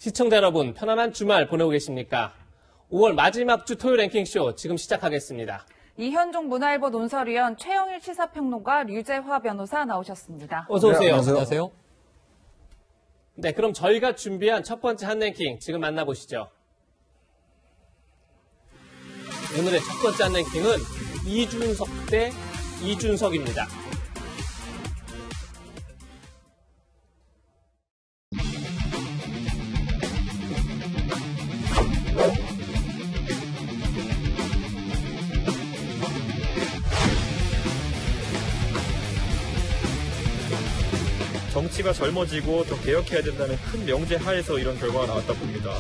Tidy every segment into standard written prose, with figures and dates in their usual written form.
시청자 여러분, 편안한 주말 보내고 계십니까? 5월 마지막 주 토요일 랭킹쇼 지금 시작하겠습니다. 이현종 문화일보 논설위원, 최영일 시사평론가, 류재화 변호사 나오셨습니다. 어서 오세요. 네, 안녕하세요. 네, 그럼 저희가 준비한 첫 번째 한 랭킹 지금 만나보시죠. 오늘의 첫 번째 한 랭킹은 이준석 대 이준석입니다. 정치가 젊어지고 더 개혁해야 된다는 큰 명제 하에서 이런 결과가 나왔다 봅니다.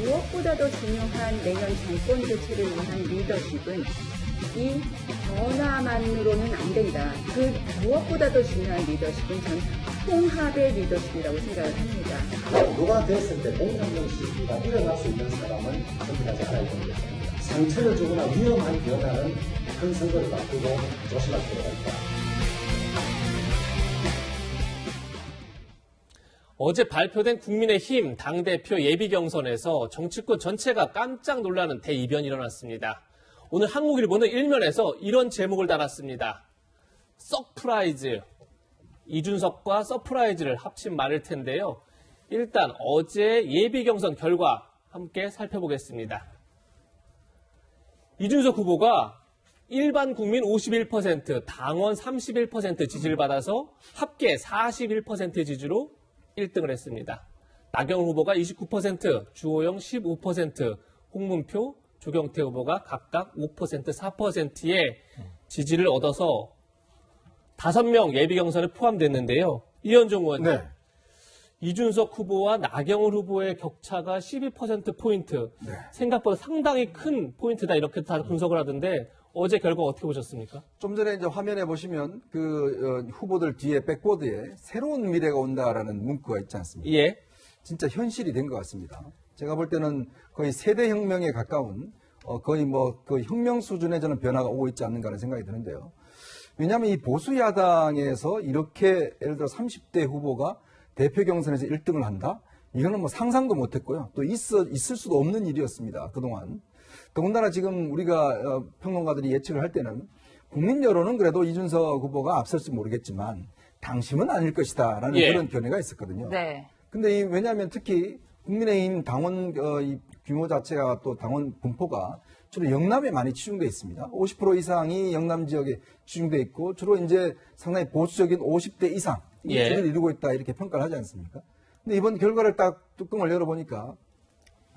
무엇보다도 중요한 내년 정권 교체를 위한 리더십은 이 변화만으로는 안 된다. 그 무엇보다도 중요한 리더십은 전 통합의 리더십이라고 생각을 합니다. 누가 됐을 때 공산당 시기가 일어날 수 있는 사람은 선택하지 않아야 됩니다. 상처를 주거나 위험한 변화는 큰 선거를 바꾸고 조심할 필요가 있다. 어제 발표된 국민의힘 당대표 예비경선에서 정치권 전체가 깜짝 놀라는 대이변이 일어났습니다. 오늘 한국일보는 일면에서 이런 제목을 달았습니다. 서프라이즈. 이준석과 서프라이즈를 합친 말일 텐데요. 일단 어제 예비경선 결과 함께 살펴보겠습니다. 이준석 후보가 일반 국민 51%, 당원 31% 지지를 받아서 합계 41%의 지지로 1등을 했습니다. 나경원 후보가 29%, 주호영 15%, 홍문표, 조경태 후보가 각각 5%, 4%의 지지를 얻어서 5명 예비경선에 포함됐는데요. 이현종 의원님, 네. 이준석 후보와 나경원 후보의 격차가 12%포인트, 생각보다 상당히 큰 포인트다 이렇게 다 분석을 하던데 어제 결과 어떻게 보셨습니까? 좀 전에 이제 화면에 보시면 후보들 뒤에 백보드에 새로운 미래가 온다라는 문구가 있지 않습니까? 예. 진짜 현실이 된 것 같습니다. 제가 볼 때는 거의 세대 혁명에 가까운 거의 그 혁명 수준의 저는 변화가 오고 있지 않는가 하는 생각이 드는데요. 왜냐하면 이 보수 야당에서 이렇게 예를 들어 30대 후보가 대표 경선에서 1등을 한다? 이거는 뭐 상상도 못했고요. 또 있을 수도 없는 일이었습니다. 그동안. 더군다나 지금 우리가 평론가들이 예측을 할 때는 국민 여론은 그래도 이준석 후보가 앞설지 모르겠지만 당심은 아닐 것이다라는 그런 견해가 있었거든요. 네. 근데 왜냐하면 특히 국민의힘 당원 이 규모 자체가 또 당원 분포가 주로 영남에 많이 치중돼 있습니다. 50% 이상이 영남 지역에 치중돼 있고 주로 이제 상당히 보수적인 50대 이상 이 지지를 이루고 있다 이렇게 평가를 하지 않습니까? 근데 이번 결과를 딱 뚜껑을 열어보니까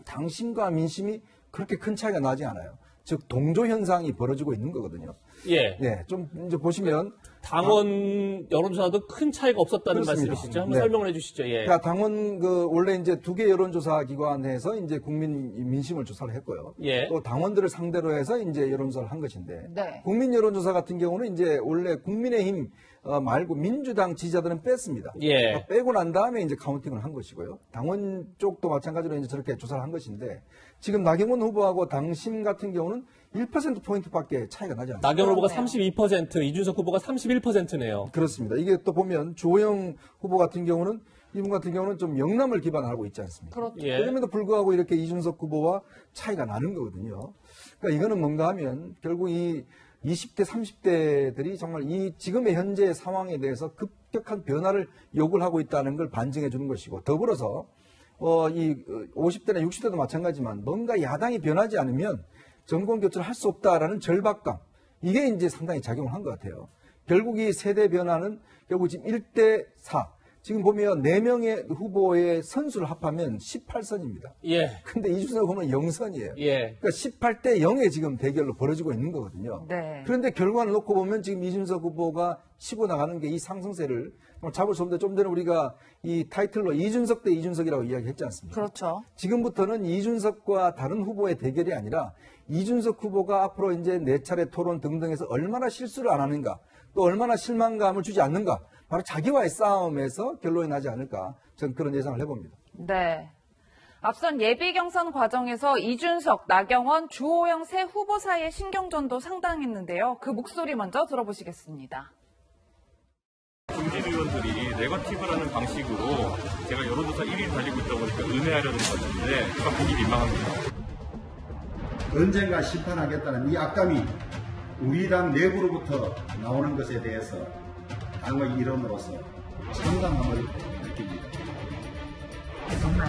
당심과 민심이 그렇게 큰 차이가 나지 않아요. 즉 동조 현상이 벌어지고 있는 거거든요. 예. 네, 좀 이제 보시면 당원 여론조사도 큰 차이가 없었다는 그렇습니다. 말씀이시죠? 한번 네. 설명을 해주시죠. 예. 그러니까 당원 원래 이제 2개 여론조사 기관에서 이제 국민 민심을 조사를 했고요. 예. 또 당원들을 상대로 해서 이제 여론조사를 한 것인데 네. 국민 여론조사 같은 경우는 이제 원래 국민의힘 말고 민주당 지지자들은 뺐습니다. 예. 빼고 난 다음에 이제 카운팅을 한 것이고요. 당원 쪽도 마찬가지로 이제 저렇게 조사를 한 것인데 지금 나경원 후보하고 당심 같은 경우는 1%포인트밖에 차이가 나지 않습니다. 나경원 후보가 32%, 이준석 후보가 31%네요. 그렇습니다. 이게 또 보면 주호영 후보 같은 경우는 이분 같은 경우는 좀 영남을 기반하고 있지 않습니까? 그렇죠. 예. 그럼에도 불구하고 이렇게 이준석 후보와 차이가 나는 거거든요. 그러니까 이거는 뭔가 하면 결국 이 20대, 30대들이 정말 이 지금의 현재 상황에 대해서 급격한 변화를 요구를 하고 있다는 걸 반증해 주는 것이고 더불어서 이 50대나 60대도 마찬가지지만 뭔가 야당이 변하지 않으면 정권 교체를 할 수 없다라는 절박감 이게 이제 상당히 작용을 한 것 같아요. 결국 이 세대 변화는 결국 지금 1대 4 지금 보면 4명의 후보의 선수를 합하면 18선입니다. 예. 근데 이준석 후보는 0선이에요. 예. 그러니까 18대 0의 지금 대결로 벌어지고 있는 거거든요. 네. 그런데 결과를 놓고 보면 지금 이준석 후보가 치고 나가는 게 이 상승세를 잡을 수 없는데 좀 전에 우리가 이 타이틀로 이준석 대 이준석이라고 이야기했지 않습니까? 그렇죠. 지금부터는 이준석과 다른 후보의 대결이 아니라 이준석 후보가 앞으로 이제 4차례 토론 등등에서 얼마나 실수를 안 하는가 또 얼마나 실망감을 주지 않는가 바로 자기와의 싸움에서 결론이 나지 않을까 저는 그런 예상을 해봅니다. 네. 앞선 예비 경선 과정에서 이준석, 나경원, 주호영 세 후보 사이의 신경전도 상당했는데요. 그 목소리 먼저 들어보시겠습니다. 중진 의원들이 네거티브라는 방식으로 제가 여론조사 1위를 달리고 있다 보니까 은혜하려는 것 같은데 제가 보기 민망합니다. 언젠가 심판하겠다는 이 악감이 우리 당 내부로부터 나오는 것에 대해서 당의 일원으로서 상당함을 느낍니다. 정말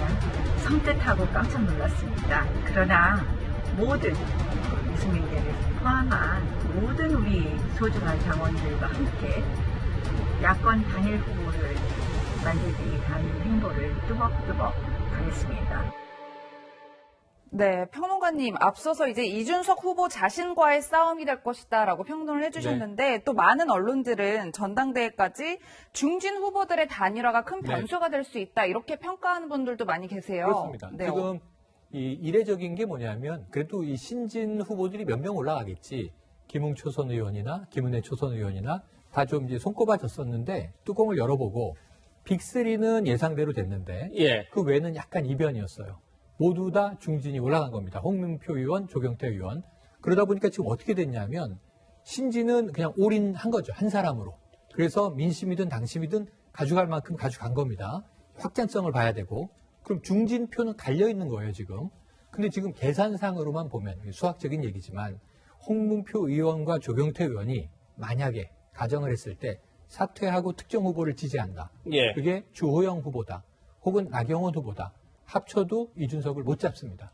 섬뜩하고 깜짝 놀랐습니다. 그러나 모든 이승민계를 포함한 모든 우리 소중한 당원들과 함께 야권 단일 후보를 만들기 위한 행보를 뚜벅뚜벅 하겠습니다. 네, 평론가님, 앞서서 이제 이준석 후보 자신과의 싸움이 될 것이다라고 평론을 해주셨는데 또 많은 언론들은 전당대회까지 중진 후보들의 단일화가 큰 변수가 될 수 있다 이렇게 평가하는 분들도 많이 계세요. 그렇습니다. 네, 지금 이 이례적인 게 뭐냐면 그래도 이 신진 후보들이 몇 명 올라가겠지. 김웅 초선 의원이나 김은혜 초선 의원이나 다 좀 이제 손꼽아졌었는데 뚜껑을 열어보고 빅3는 예상대로 됐는데 예. 그 외에는 약간 이변이었어요. 모두 다 중진이 올라간 겁니다. 홍문표 의원, 조경태 의원. 그러다 보니까 지금 어떻게 됐냐면 신진은 그냥 올인한 거죠. 한 사람으로. 그래서 민심이든 당심이든 가져갈 만큼 가져간 겁니다. 확장성을 봐야 되고. 그럼 중진 표는 갈려 있는 거예요, 지금. 근데 지금 계산상으로만 보면 수학적인 얘기지만 홍문표 의원과 조경태 의원이 만약에 가정을 했을 때 사퇴하고 특정 후보를 지지한다. 예. 그게 주호영 후보다. 혹은 나경원 후보다. 합쳐도 이준석을 못 잡습니다.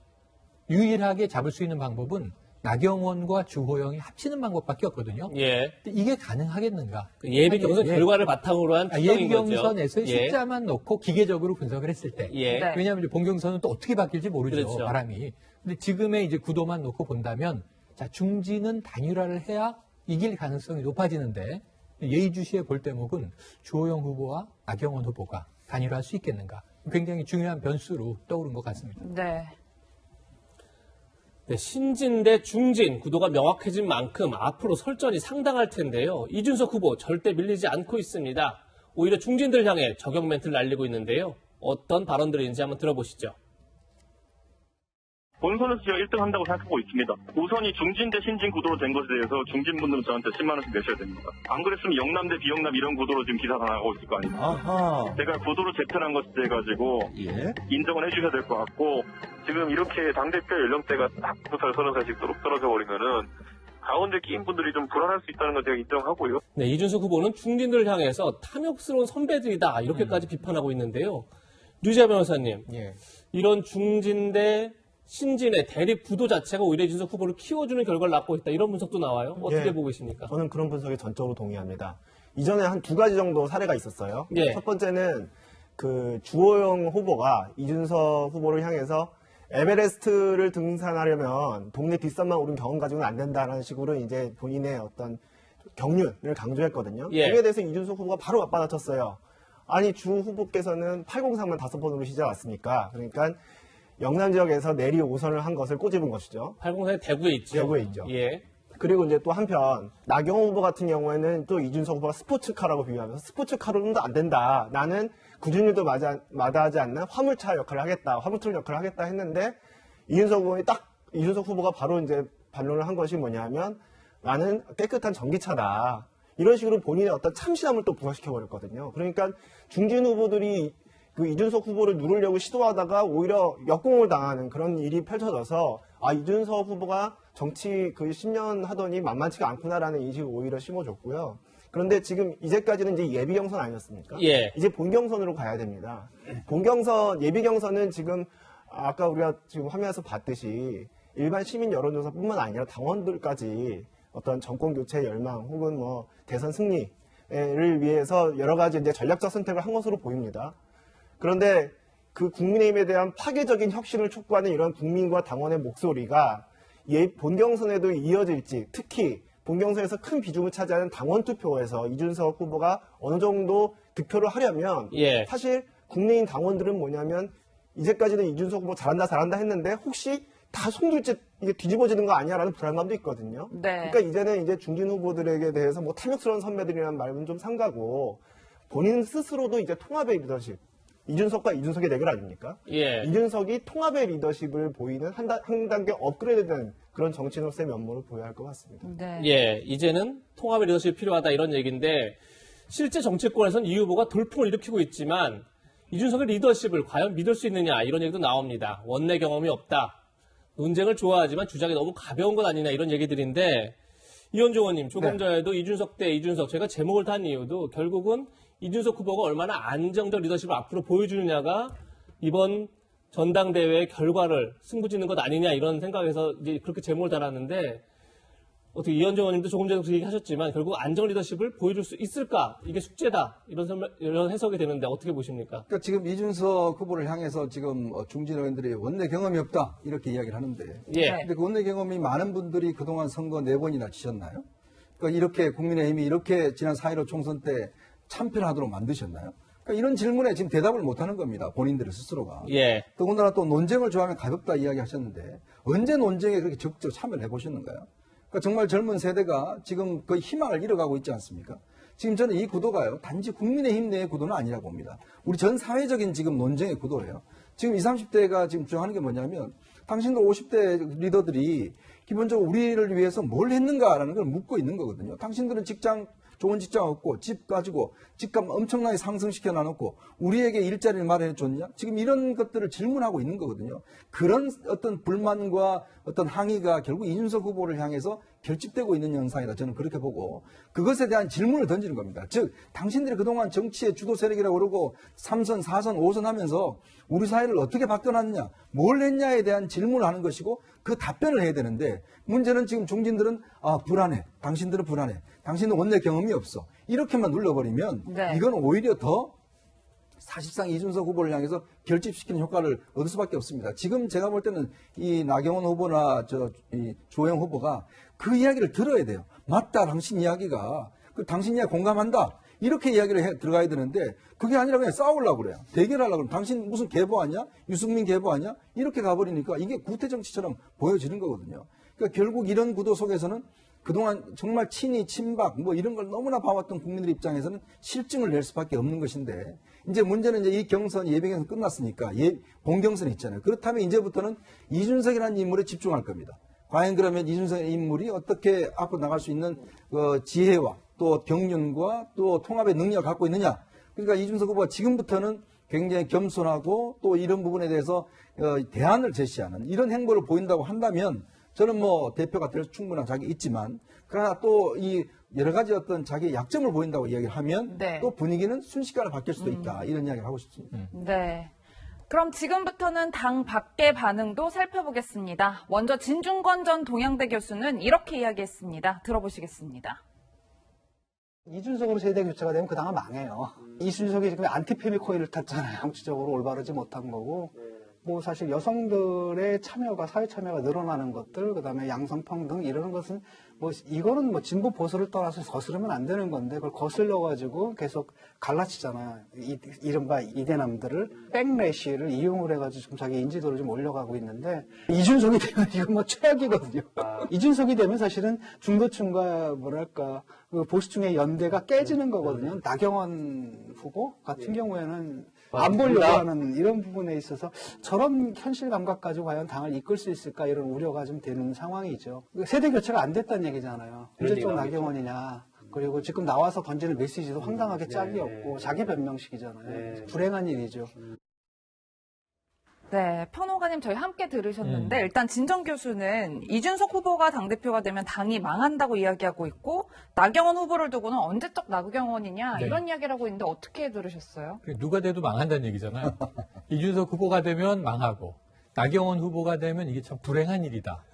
유일하게 잡을 수 있는 방법은 나경원과 주호영이 합치는 방법밖에 없거든요. 예. 근데 이게 가능하겠는가? 그 예비 경선 예. 결과를 바탕으로 한 예비 추정인 거죠. 경선에서 예. 숫자만 놓고 기계적으로 분석을 했을 때. 예. 네. 왜냐하면 이제 본경선은 또 어떻게 바뀔지 모르죠. 그렇죠. 바람이. 근데 지금의 이제 구도만 놓고 본다면 자, 중진은 단일화를 해야 이길 가능성이 높아지는데 예의주시해 볼 대목은 주호영 후보와 나경원 후보가 단일화할 수 있겠는가? 굉장히 중요한 변수로 떠오른 것 같습니다. 네. 네, 신진 대 중진 구도가 명확해진 만큼 앞으로 설전이 상당할 텐데요. 이준석 후보 절대 밀리지 않고 있습니다. 오히려 중진들 향해 저격 멘트를 날리고 있는데요. 어떤 발언들인지 한번 들어보시죠. 본선에서 제가 1등 한다고 생각하고 있습니다. 우선이 중진 대 신진 구도로 된 것에 대해서 중진분들은 저한테 10만 원씩 내셔야 됩니다. 안 그랬으면 영남 대 비영남 이런 구도로 지금 기사가 나가고 있을 거 아닙니까? 아하. 제가 구도를 재편한 것에 대해 가지고 예. 인정을 해주셔야 될 것 같고 지금 이렇게 당대표 연령대가 딱 2살, 30살씩 떨어져 버리면은 가운데 끼인 분들이 좀 불안할 수 있다는 걸 제가 인정하고요. 네, 이준석 후보는 중진들을 향해서 탐욕스러운 선배들이다 이렇게까지 비판하고 있는데요. 류지아 변호사님, 예. 이런 중진 대 신진의 대립 구도 자체가 오히려 이준석 후보를 키워주는 결과를 낳고 있다 이런 분석도 나와요. 어떻게 예. 보고 계십니까? 저는 그런 분석에 전적으로 동의합니다. 이전에 한 두 가지 정도 사례가 있었어요. 예. 첫 번째는 그 주호영 후보가 이준석 후보를 향해서 에베레스트를 등산하려면 동네 뒷산만 오른 경험 가지고는 안 된다라는 식으로 이제 본인의 어떤 경륜을 강조했거든요. 예. 거기에 대해서 이준석 후보가 바로 맞받아쳤어요. 아니 주 후보께서는 803만 5번 오르시지 않았습니까? 그러니까 영남 지역에서 내리 5선을 한 것을 꼬집은 것이죠. 803이 대구에 있죠. 대구에 있죠. 예. 그리고 이제 또 한편 나경원 후보 같은 경우에는 또 이준석 후보가 스포츠카라고 비유하면서 스포츠카로는 안 된다. 나는 구준율도 마다하지 않는 화물차 역할을 하겠다. 화물트럭 역할을 하겠다 했는데 이준석 후보가 바로 이제 반론을 한 것이 뭐냐면 나는 깨끗한 전기차다. 이런 식으로 본인의 어떤 참신함을 또 부각시켜 버렸거든요. 그러니까 중진 후보들이 그 이준석 후보를 누르려고 시도하다가 오히려 역공을 당하는 그런 일이 펼쳐져서 아 이준석 후보가 정치 그 10년 하더니 만만치가 않구나라는 인식을 오히려 심어줬고요. 그런데 지금 이제까지는 이제 예비 경선 아니었습니까? 예. 이제 본 경선으로 가야 됩니다. 본 경선 예비 경선은 지금 아까 우리가 지금 화면에서 봤듯이 일반 시민 여론조사뿐만 아니라 당원들까지 어떤 정권 교체 열망 혹은 뭐 대선 승리를 위해서 여러 가지 이제 전략적 선택을 한 것으로 보입니다. 그런데 그 국민의힘에 대한 파괴적인 혁신을 촉구하는 이런 국민과 당원의 목소리가 본경선에도 이어질지, 특히 본경선에서 큰 비중을 차지하는 당원 투표에서 이준석 후보가 어느 정도 득표를 하려면 예. 사실 국민의힘 당원들은 뭐냐면 이제까지는 이준석 후보 잘한다 했는데 혹시 다 송두리째 이게 뒤집어지는 거 아니야라는 불안감도 있거든요. 네. 그러니까 이제는 이제 중진 후보들에게 대해서 뭐 탐욕스러운 선배들이라는 말은 좀 삼가고 본인 스스로도 이제 통합의 리더십, 이준석과 이준석의 대결 아닙니까? 예. 이준석이 통합의 리더십을 보이는 한 단계 업그레이드된 그런 정치인으로서의 면모를 보여야 할 것 같습니다. 네. 예, 이제는 통합의 리더십이 필요하다 이런 얘기인데 실제 정치권에서는 이 후보가 돌풍을 일으키고 있지만 이준석의 리더십을 과연 믿을 수 있느냐 이런 얘기도 나옵니다. 원내 경험이 없다. 논쟁을 좋아하지만 주장이 너무 가벼운 것 아니냐 이런 얘기들인데 이현종 의원님 조금 전에도 이준석 대 이준석 제가 제목을 단 이유도 결국은 이준석 후보가 얼마나 안정적 리더십을 앞으로 보여주느냐가 이번 전당대회의 결과를 승부짓는 것 아니냐 이런 생각에서 이제 그렇게 제목을 달았는데 어떻게 이현정 의원님도 조금 전에 얘기하셨지만 결국 안정 리더십을 보여줄 수 있을까? 이게 숙제다. 이런 해석이 되는데 어떻게 보십니까? 그러니까 지금 이준석 후보를 향해서 지금 중진 의원들이 원내 경험이 없다 이렇게 이야기를 하는데 예. 근데 그 원내 경험이 많은 분들이 그동안 선거 4번이나 지셨나요? 그러니까 이렇게 국민의힘이 이렇게 지난 4.15 총선 때 참편하도록 만드셨나요? 그러니까 이런 질문에 지금 대답을 못하는 겁니다. 본인들 스스로가. 예. 더군다나 또 논쟁을 좋아하면 가볍다 이야기하셨는데 언제 논쟁에 그렇게 적극 참여를 해보셨는가요? 그러니까 정말 젊은 세대가 지금 거의 희망을 잃어가고 있지 않습니까? 지금 저는 이 구도가요. 단지 국민의힘 내의 구도는 아니라고 봅니다. 우리 전 사회적인 지금 논쟁의 구도예요. 지금 20, 30대가 지금 주장하는 게 뭐냐면 당신들 50대 리더들이 기본적으로 우리를 위해서 뭘 했는가라는 걸 묻고 있는 거거든요. 당신들은 좋은 직장 얻고 집 가지고 집값 엄청나게 상승시켜 놔놓고 우리에게 일자리를 마련해 줬냐? 지금 이런 것들을 질문하고 있는 거거든요. 그런 어떤 불만과 어떤 항의가 결국 이준석 후보를 향해서 결집되고 있는 현상이다. 저는 그렇게 보고 그것에 대한 질문을 던지는 겁니다. 즉 당신들이 그동안 정치의 주도 세력이라고 그러고 3선, 4선, 5선 하면서 우리 사회를 어떻게 바꿔놨느냐, 뭘 했냐에 대한 질문을 하는 것이고 그 답변을 해야 되는데 문제는 지금 중진들은 불안해. 당신들은 불안해. 당신은 원내 경험이 없어. 이렇게만 눌러버리면 네. 이건 오히려 더 사실상 이준석 후보를 향해서 결집시키는 효과를 얻을 수밖에 없습니다. 지금 제가 볼 때는 이 나경원 후보나 이 조영 후보가 그 이야기를 들어야 돼요. 맞다, 당신 이야기가. 당신 이야기 공감한다. 이렇게 이야기를 들어가야 되는데 그게 아니라 그냥 싸우려고 그래요. 대결하려고 그러면 당신 무슨 계보하냐? 유승민 계보하냐? 이렇게 가버리니까 이게 구태정치처럼 보여지는 거거든요. 그러니까 결국 이런 구도 속에서는 그동안 정말 친이, 친박 뭐 이런 걸 너무나 봐왔던 국민들 입장에서는 실증을 낼 수밖에 없는 것인데 이제 문제는 이제 이 경선, 예비경선 끝났으니까 본경선이 있잖아요. 그렇다면 이제부터는 이준석이라는 인물에 집중할 겁니다. 과연 그러면 이준석 인물이 어떻게 앞으로 나갈 수 있는 지혜와 또 경륜과 또 통합의 능력을 갖고 있느냐. 그러니까 이준석 후보가 지금부터는 굉장히 겸손하고 또 이런 부분에 대해서 대안을 제시하는 이런 행보를 보인다고 한다면 저는 뭐 대표가 될 충분한 자격이 있지만 그러나 또 이 여러 가지 어떤 자기의 약점을 보인다고 이야기를 하면 네. 또 분위기는 순식간에 바뀔 수도 있다. 이런 이야기를 하고 싶습니다. 네. 그럼 지금부터는 당 밖의 반응도 살펴보겠습니다. 먼저 진중권 전 동양대 교수는 이렇게 이야기했습니다. 들어보시겠습니다. 이준석으로 세대 교체가 되면 그 당은 망해요. 이준석이 지금 안티페미코인을 탔잖아요. 정치적으로 올바르지 못한 거고. 뭐 사실 여성들의 참여가, 사회 참여가 늘어나는 것들, 그 다음에 양성평등 이런 것은 뭐 이거는 뭐 진보 보수를 떠나서 거스르면 안 되는 건데 그걸 거슬러가지고 계속 갈라치잖아요. 이른바 이대남들을 백래시를 이용을 해가지고 지금 자기 인지도를 좀 올려가고 있는데 이준석이 되면 이건 뭐 최악이거든요. 이준석이 되면 사실은 중도층과 뭐랄까 그 보수층의 연대가 깨지는 거거든요. 나경원 후보 같은 경우에는 안 보려고 하는 이런 부분에 있어서 저런 현실 감각 가지고 과연 당을 이끌 수 있을까 이런 우려가 좀 되는 상황이죠. 세대 교체가 안 됐다는 얘기잖아요. 언제적 나경원이냐. 그리고 지금 나와서 던지는 메시지도 황당하게 짝이 없고 자기 변명식이잖아요. 불행한 일이죠. 네, 평론가님 저희 함께 들으셨는데 일단 진정 교수는 이준석 후보가 당대표가 되면 당이 망한다고 이야기하고 있고 나경원 후보를 두고는 언제적 나경원이냐 네. 이런 이야기를 하고 있는데 어떻게 들으셨어요? 누가 돼도 망한다는 얘기잖아요. 이준석 후보가 되면 망하고 나경원 후보가 되면 이게 참 불행한 일이다.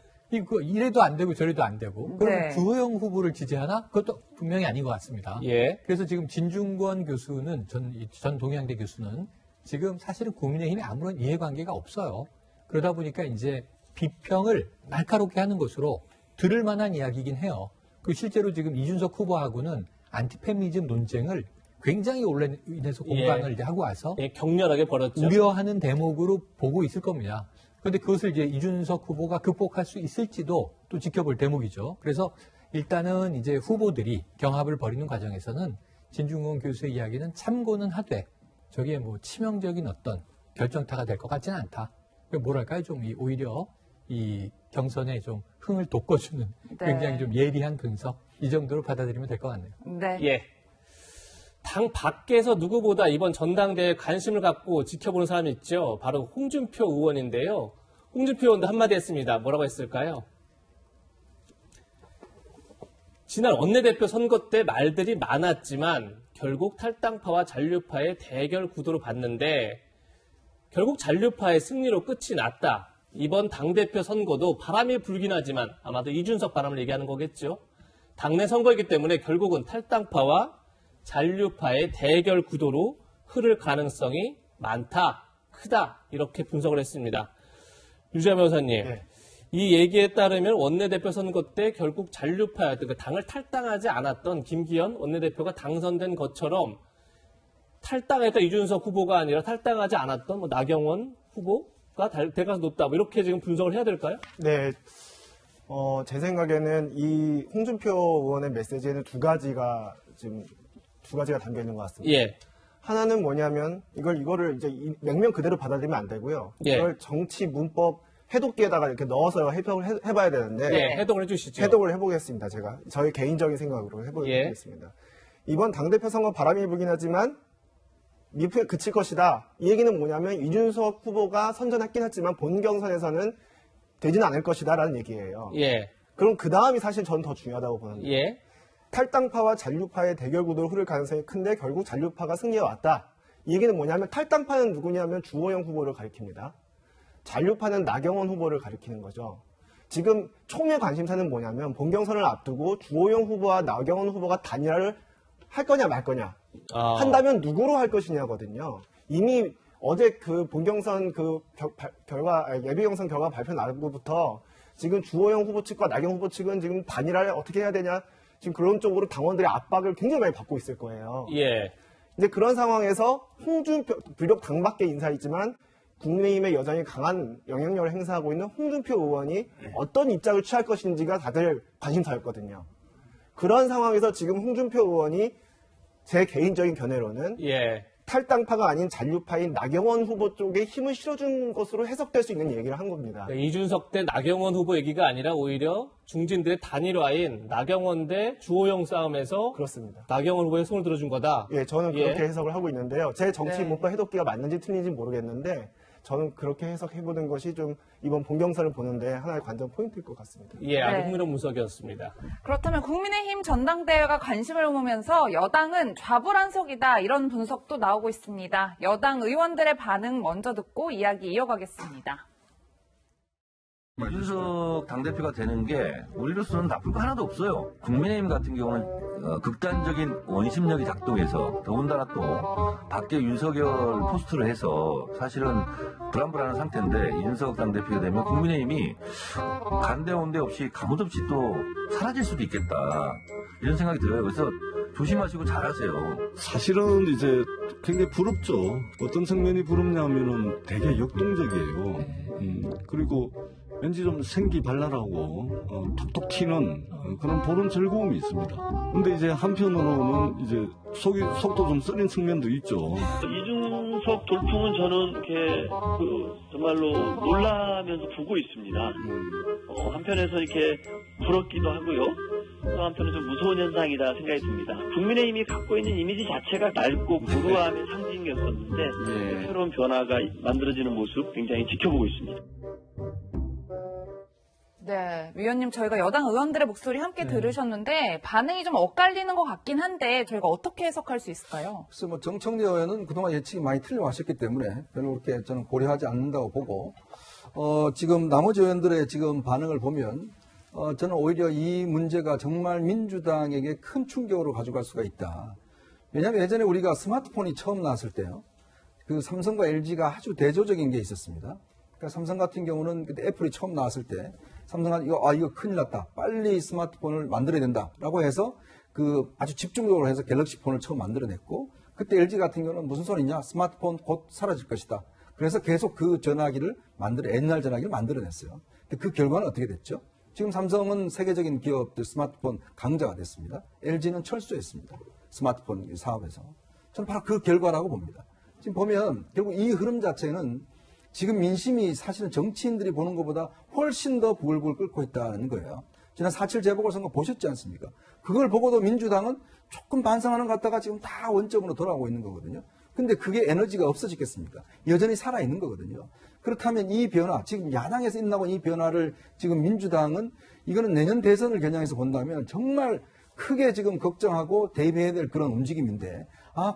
이래도 안 되고 저래도 안 되고 그럼 주호영 후보를 지지하나? 그것도 분명히 아닌 것 같습니다. 예. 그래서 지금 진중권 교수는 전 동양대 교수는 지금 사실은 국민의힘에 아무런 이해관계가 없어요. 그러다 보니까 이제 비평을 날카롭게 하는 것으로 들을 만한 이야기이긴 해요. 그 실제로 지금 이준석 후보하고는 안티페미니즘 논쟁을 굉장히 온라인에서 공방을 이제 하고 와서 격렬하게 벌였죠. 우려하는 대목으로 보고 있을 겁니다. 그런데 그것을 이제 이준석 후보가 극복할 수 있을지도 또 지켜볼 대목이죠. 그래서 일단은 이제 후보들이 경합을 벌이는 과정에서는 진중권 교수의 이야기는 참고는 하되 저게 뭐 치명적인 어떤 결정타가 될 것 같지는 않다. 뭐랄까요? 좀 오히려 이 경선에 좀 흥을 돋궈주는 굉장히 좀 예리한 분석 이 정도로 받아들이면 될 것 같네요. 네. 예. 당 밖에서 누구보다 이번 전당대회에 관심을 갖고 지켜보는 사람이 있죠. 바로 홍준표 의원인데요. 홍준표 의원도 한마디 했습니다. 뭐라고 했을까요? 지난 원내대표 선거 때 말들이 많았지만 결국 탈당파와 잔류파의 대결 구도로 봤는데 결국 잔류파의 승리로 끝이 났다. 이번 당대표 선거도 바람이 불긴 하지만 아마도 이준석 바람을 얘기하는 거겠죠. 당내 선거이기 때문에 결국은 탈당파와 잔류파의 대결 구도로 흐를 가능성이 많다, 크다 이렇게 분석을 했습니다. 유재하 변호사님, 네. 이 얘기에 따르면 원내대표 선거 때 결국 잔류파였던 그 당을 탈당하지 않았던 김기현 원내대표가 당선된 것처럼 탈당했던 이준석 후보가 아니라 탈당하지 않았던 뭐 나경원 후보가 대가가 높다. 뭐 이렇게 지금 분석을 해야 될까요? 네. 제 생각에는 이 홍준표 의원의 메시지에는 두 가지가 담겨 있는 것 같습니다. 예. 하나는 뭐냐면 이거를 이제 명명 그대로 받아들이면 안 되고요. 예. 이걸 정치 문법 해독기에다가 이렇게 넣어서 해석을 해봐야 되는데 예, 해독을 해주시죠. 해독을 해보겠습니다. 제가 저의 개인적인 생각으로 해보겠습니다. 이번 당대표 선거 바람이 불긴 하지만 미프에 그칠 것이다. 이 얘기는 뭐냐면 이준석 후보가 선전했긴 했지만 본 경선에서는 되지는 않을 것이다라는 얘기예요. 예. 그럼 그 다음이 사실 저는 더 중요하다고 보는데 예. 탈당파와 잔류파의 대결 구도로 흐를 가능성이 큰데 결국 잔류파가 승리해 왔다. 이 얘기는 뭐냐면 탈당파는 누구냐면 주호영 후보를 가리킵니다. 잔류파는 나경원 후보를 가리키는 거죠. 지금 총의 관심사는 뭐냐면 본경선을 앞두고 주호영 후보와 나경원 후보가 단일화를 할 거냐 말 거냐. 한다면 누구로 할 것이냐거든요. 이미 어제 그 본경선 예비경선 결과 발표 나고부터 지금 주호영 후보 측과 나경원 후보 측은 지금 단일화를 어떻게 해야 되냐. 지금 그런 쪽으로 당원들의 압박을 굉장히 많이 받고 있을 거예요. 예. 이제 그런 상황에서 홍준표, 비록 당 밖의 인사이지만 국민의힘에 여전히 강한 영향력을 행사하고 있는 홍준표 의원이 어떤 입장을 취할 것인지가 다들 관심사였거든요. 그런 상황에서 지금 홍준표 의원이 제 개인적인 견해로는 예. 탈당파가 아닌 잔류파인 나경원 후보 쪽에 힘을 실어준 것으로 해석될 수 있는 얘기를 한 겁니다. 이준석 대 나경원 후보 얘기가 아니라 오히려 중진들의 단일화인 나경원 대 주호영 싸움에서 그렇습니다. 나경원 후보의 손을 들어준 거다. 예, 저는 그렇게 예. 해석을 하고 있는데요. 제 정치 네. 문법 해독기가 맞는지 틀린지 모르겠는데 저는 그렇게 해석해보는 것이 좀 이번 본경선을 보는데 하나의 관전 포인트일 것 같습니다. 예, 아주 네. 흥미로운 분석이었습니다. 그렇다면 국민의힘 전당대회가 관심을 모으면서 여당은 좌불안석이다 이런 분석도 나오고 있습니다. 여당 의원들의 반응 먼저 듣고 이야기 이어가겠습니다. 이준석 당대표가 되는 게 우리로서는 나쁠 거 하나도 없어요. 국민의힘 같은 경우는 극단적인 원심력이 작동해서 더군다나 또 밖에 윤석열 포스트를 해서 사실은 불안불안한 상태인데 이준석 당대표가 되면 국민의힘이 간데온데 없이 가뭇 없이 또 사라질 수도 있겠다 이런 생각이 들어요. 그래서 조심하시고 잘하세요. 사실은 이제 굉장히 부럽죠. 어떤 측면이 부럽냐면은 되게 역동적이에요. 그리고 왠지 좀 생기발랄하고 톡톡 튀는 그런 보는 즐거움이 있습니다. 근데 이제 한편으로는 이제 속도 좀 쓰린 측면도 있죠. 이준석 돌풍은 저는 이렇게 정말로 놀라면서 보고 있습니다. 한편에서 이렇게 부럽기도 하고요. 또 한편은 좀 무서운 현상이다 생각이 듭니다. 국민의힘이 갖고 있는 이미지 자체가 낡고 고루함의 상징이었었는데 새로운 변화가 만들어지는 모습 굉장히 지켜보고 있습니다. 네, 위원님 저희가 여당 의원들의 목소리 함께 들으셨는데 반응이 좀 엇갈리는 것 같긴 한데 저희가 어떻게 해석할 수 있을까요? 그래서 뭐 정청래 의원은 그동안 예측이 많이 틀려왔었기 때문에 별로 그렇게 저는 고려하지 않는다고 보고 지금 나머지 의원들의 지금 반응을 보면 저는 오히려 이 문제가 정말 민주당에게 큰 충격으로 가져갈 수가 있다. 왜냐하면 예전에 우리가 스마트폰이 처음 나왔을 때요. 그 삼성과 LG가 아주 대조적인 게 있었습니다. 그러니까 삼성 같은 경우는 그때 애플이 처음 나왔을 때 삼성은 이거 큰일 났다. 빨리 스마트폰을 만들어야 된다라고 해서 그 아주 집중적으로 해서 갤럭시 폰을 처음 만들어냈고 그때 LG 같은 경우는 무슨 소리냐? 스마트폰 곧 사라질 것이다. 그래서 계속 그 전화기를 옛날 전화기를 만들어냈어요. 근데 그 결과는 어떻게 됐죠? 지금 삼성은 세계적인 기업들 스마트폰 강자가 됐습니다. LG는 철수했습니다. 스마트폰 사업에서. 저는 바로 그 결과라고 봅니다. 지금 보면 결국 이 흐름 자체는 지금 민심이 사실은 정치인들이 보는 것보다 훨씬 더 부글부글 끓고 있다는 거예요. 지난 4.7 재보궐선거 보셨지 않습니까? 그걸 보고도 민주당은 조금 반성하는 것 같다가 지금 다 원점으로 돌아오고 있는 거거든요. 근데 그게 에너지가 없어지겠습니까? 여전히 살아있는 거거든요. 그렇다면 이 변화, 지금 야당에서 일어나고 이 변화를 지금 민주당은 이거는 내년 대선을 겨냥해서 본다면 정말 크게 지금 걱정하고 대비해야 될 그런 움직임인데,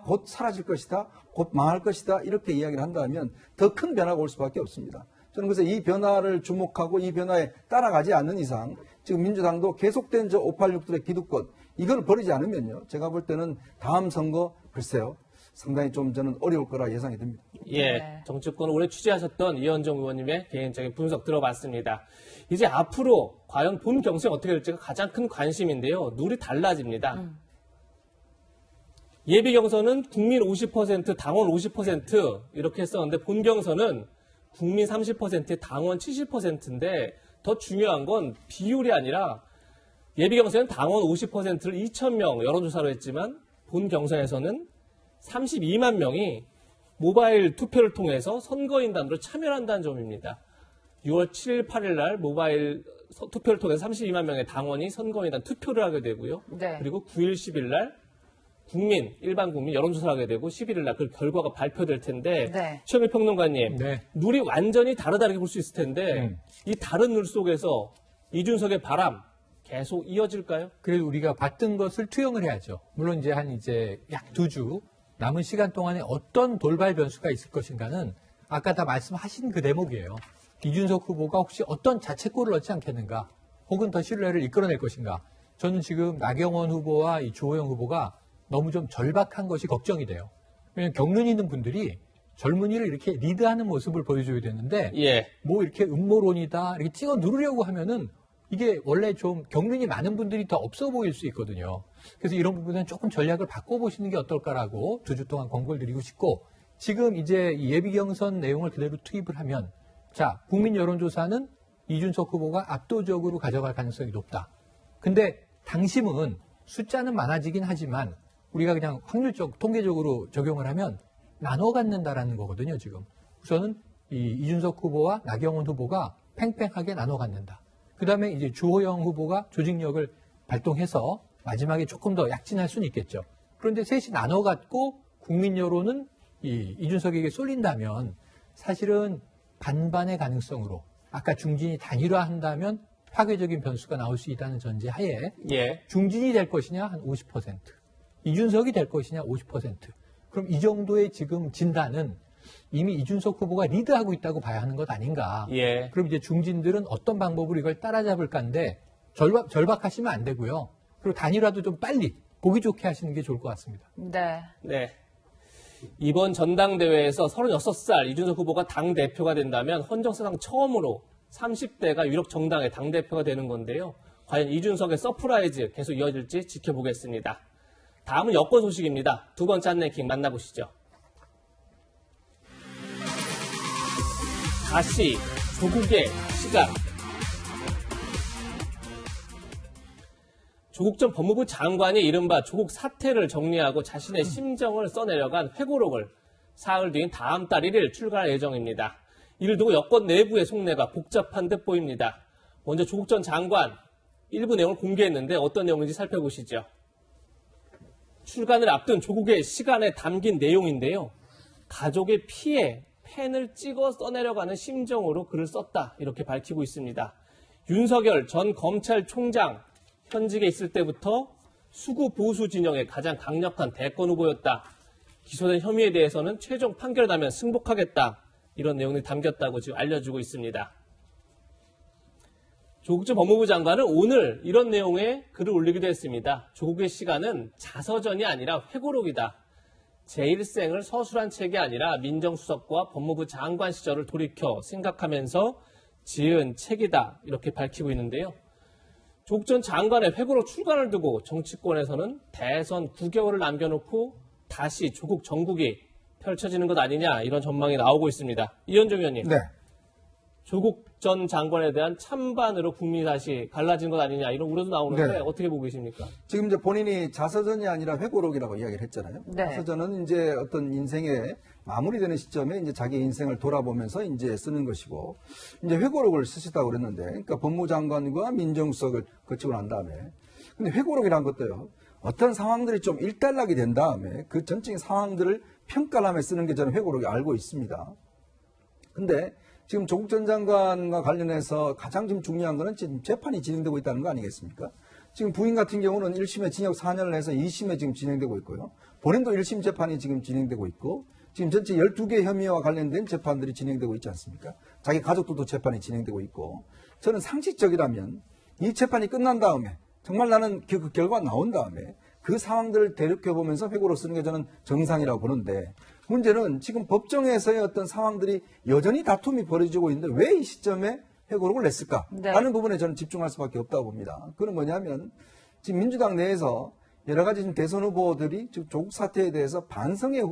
곧 사라질 것이다, 곧 망할 것이다, 이렇게 이야기를 한다면 더 큰 변화가 올 수밖에 없습니다. 저는 그래서 이 변화를 주목하고 이 변화에 따라가지 않는 이상 지금 민주당도 계속된 저 586들의 기득권, 이걸 버리지 않으면요, 제가 볼 때는 다음 선거, 글쎄요, 상당히 좀 저는 어려울 거라 예상이 됩니다. 예, 정치권을 오래 취재하셨던 이현정 의원님의 개인적인 분석 들어봤습니다. 이제 앞으로 과연 본 경선이 어떻게 될지가 가장 큰 관심인데요. 룰이 달라집니다. 예비 경선은 국민 50%, 당원 50% 이렇게 했었는데 본 경선은 국민 30%, 당원 70%인데 더 중요한 건 비율이 아니라 예비 경선은 당원 50%를 2,000명 여론조사로 했지만 본 경선에서는 32만 명이 모바일 투표를 통해서 선거인단으로 참여를 한다는 점입니다. 6월 7일, 8일 날 모바일 투표를 통해서 32만 명의 당원이 선거인단 투표를 하게 되고요. 네. 그리고 9일, 10일 날 일반 국민 여론조사를 하게 되고 11일 날 그 결과가 발표될 텐데 네. 최영일 평론가님, 네. 룰이 완전히 다르다고 볼 수 있을 텐데 이 다른 룰 속에서 이준석의 바람 계속 이어질까요? 그래도 우리가 봤던 것을 투영을 해야죠. 물론 이제 약 2주 남은 시간 동안에 어떤 돌발 변수가 있을 것인가는 아까 다 말씀하신 그 대목이에요. 이준석 후보가 혹시 어떤 자책골을 넣지 않겠는가, 혹은 더 신뢰를 이끌어낼 것인가. 저는 지금 나경원 후보와 이 주호영 후보가 너무 좀 절박한 것이 걱정이 돼요. 왜냐하면 경륜 있는 분들이 젊은이를 이렇게 리드하는 모습을 보여줘야 되는데, 예. 뭐 이렇게 음모론이다 이렇게 찍어 누르려고 하면은 이게 원래 좀 경륜이 많은 분들이 더 없어 보일 수 있거든요. 그래서 이런 부분은 조금 전략을 바꿔보시는 게 어떨까라고 2주 동안 권고를 드리고 싶고, 지금 이제 이 예비 경선 내용을 그대로 투입을 하면, 자, 국민 여론조사는 이준석 후보가 압도적으로 가져갈 가능성이 높다. 근데 당심은 숫자는 많아지긴 하지만 우리가 그냥 확률적, 통계적으로 적용을 하면 나눠 갖는다라는 거거든요, 지금. 우선은 이준석 후보와 나경원 후보가 팽팽하게 나눠 갖는다. 그 다음에 이제 주호영 후보가 조직력을 발동해서 마지막에 조금 더 약진할 수는 있겠죠. 그런데 셋이 나눠 갖고 국민 여론은 이준석에게 쏠린다면 사실은 반반의 가능성으로, 아까 중진이 단일화한다면 파괴적인 변수가 나올 수 있다는 전제 하에, 예. 중진이 될 것이냐 한 50%, 이준석이 될 것이냐 50%. 그럼 이 정도의 지금 진단은 이미 이준석 후보가 리드하고 있다고 봐야 하는 것 아닌가. 예. 그럼 이제 중진들은 어떤 방법으로 이걸 따라잡을까인데 절박하시면 안 되고요. 그리고 단일화도 좀 빨리 보기 좋게 하시는 게 좋을 것 같습니다. 네. 네. 이번 전당대회에서 36살 이준석 후보가 당대표가 된다면 헌정사상 처음으로 30대가 유력 정당의 당대표가 되는 건데요. 과연 이준석의 서프라이즈 계속 이어질지 지켜보겠습니다. 다음은 여권 소식입니다. 두 번째 한 랭킹 만나보시죠. 다시 조국의 시간. 조국 전 법무부 장관이 이른바 조국 사태를 정리하고 자신의 심정을 써내려간 회고록을 사흘 뒤인 다음 달 1일 출간할 예정입니다. 이를 두고 여권 내부의 속내가 복잡한 듯 보입니다. 먼저 조국 전 장관 일부 내용을 공개했는데 어떤 내용인지 살펴보시죠. 출간을 앞둔 조국의 시간에 담긴 내용인데요. 가족의 피해, 펜을 찍어 써내려가는 심정으로 글을 썼다, 이렇게 밝히고 있습니다. 윤석열 전 검찰총장 현직에 있을 때부터 수구 보수 진영의 가장 강력한 대권 후보였다. 기소된 혐의에 대해서는 최종 판결 나면 승복하겠다. 이런 내용이 담겼다고 지금 알려주고 있습니다. 조국 전 법무부 장관은 오늘 이런 내용의 글을 올리기도 했습니다. 조국의 시간은 자서전이 아니라 회고록이다. 제1생을 서술한 책이 아니라 민정수석과 법무부 장관 시절을 돌이켜 생각하면서 지은 책이다. 이렇게 밝히고 있는데요. 조국 전 장관의 회고록 출간을 두고 정치권에서는 대선 9개월을 남겨놓고 다시 조국 정국이 펼쳐지는 것 아니냐, 이런 전망이 나오고 있습니다. 이현정 의원님. 네. 조국 전 장관에 대한 찬반으로 국민이 다시 갈라진 것 아니냐 이런 우려도 나오는데 네. 어떻게 보고 계십니까? 지금 이제 본인이 자서전이 아니라 회고록이라고 이야기를 했잖아요. 네. 자서전은 이제 어떤 인생의 마무리되는 시점에 이제 자기 인생을 돌아보면서 이제 쓰는 것이고, 이제 회고록을 쓰셨다고 그랬는데, 그러니까 법무장관과 민정수석을 거치고 난 다음에, 근데 회고록이란 것도요, 어떤 상황들이 좀 일단락이 된 다음에 그 전적인 상황들을 평가하며 쓰는 게 저는 회고록이 알고 있습니다. 근데 지금 조국 전 장관과 관련해서 가장 지금 중요한 거는 지금 재판이 진행되고 있다는 거 아니겠습니까? 지금 부인 같은 경우는 1심에 징역 4년을 해서 2심에 지금 진행되고 있고요. 본인도 1심 재판이 지금 진행되고 있고, 지금 전체 12개 혐의와 관련된 재판들이 진행되고 있지 않습니까? 자기 가족들도 재판이 진행되고 있고, 저는 상식적이라면 이 재판이 끝난 다음에 정말 나는 그 결과가 나온 다음에 그 상황들을 되돌켜보면서 회고록 쓰는 게 저는 정상이라고 보는데, 문제는 지금 법정에서의 어떤 상황들이 여전히 다툼이 벌어지고 있는데 왜 이 시점에 회고록을 냈을까? 네. 라는 부분에 저는 집중할 수밖에 없다고 봅니다. 그건 뭐냐면 지금 민주당 내에서 여러 가지 지금 대선 후보들이 지금 조국 사태에 대해서 반성의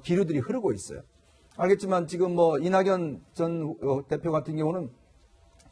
기류들이 흐르고 있어요. 알겠지만 지금 뭐 이낙연 전 대표 같은 경우는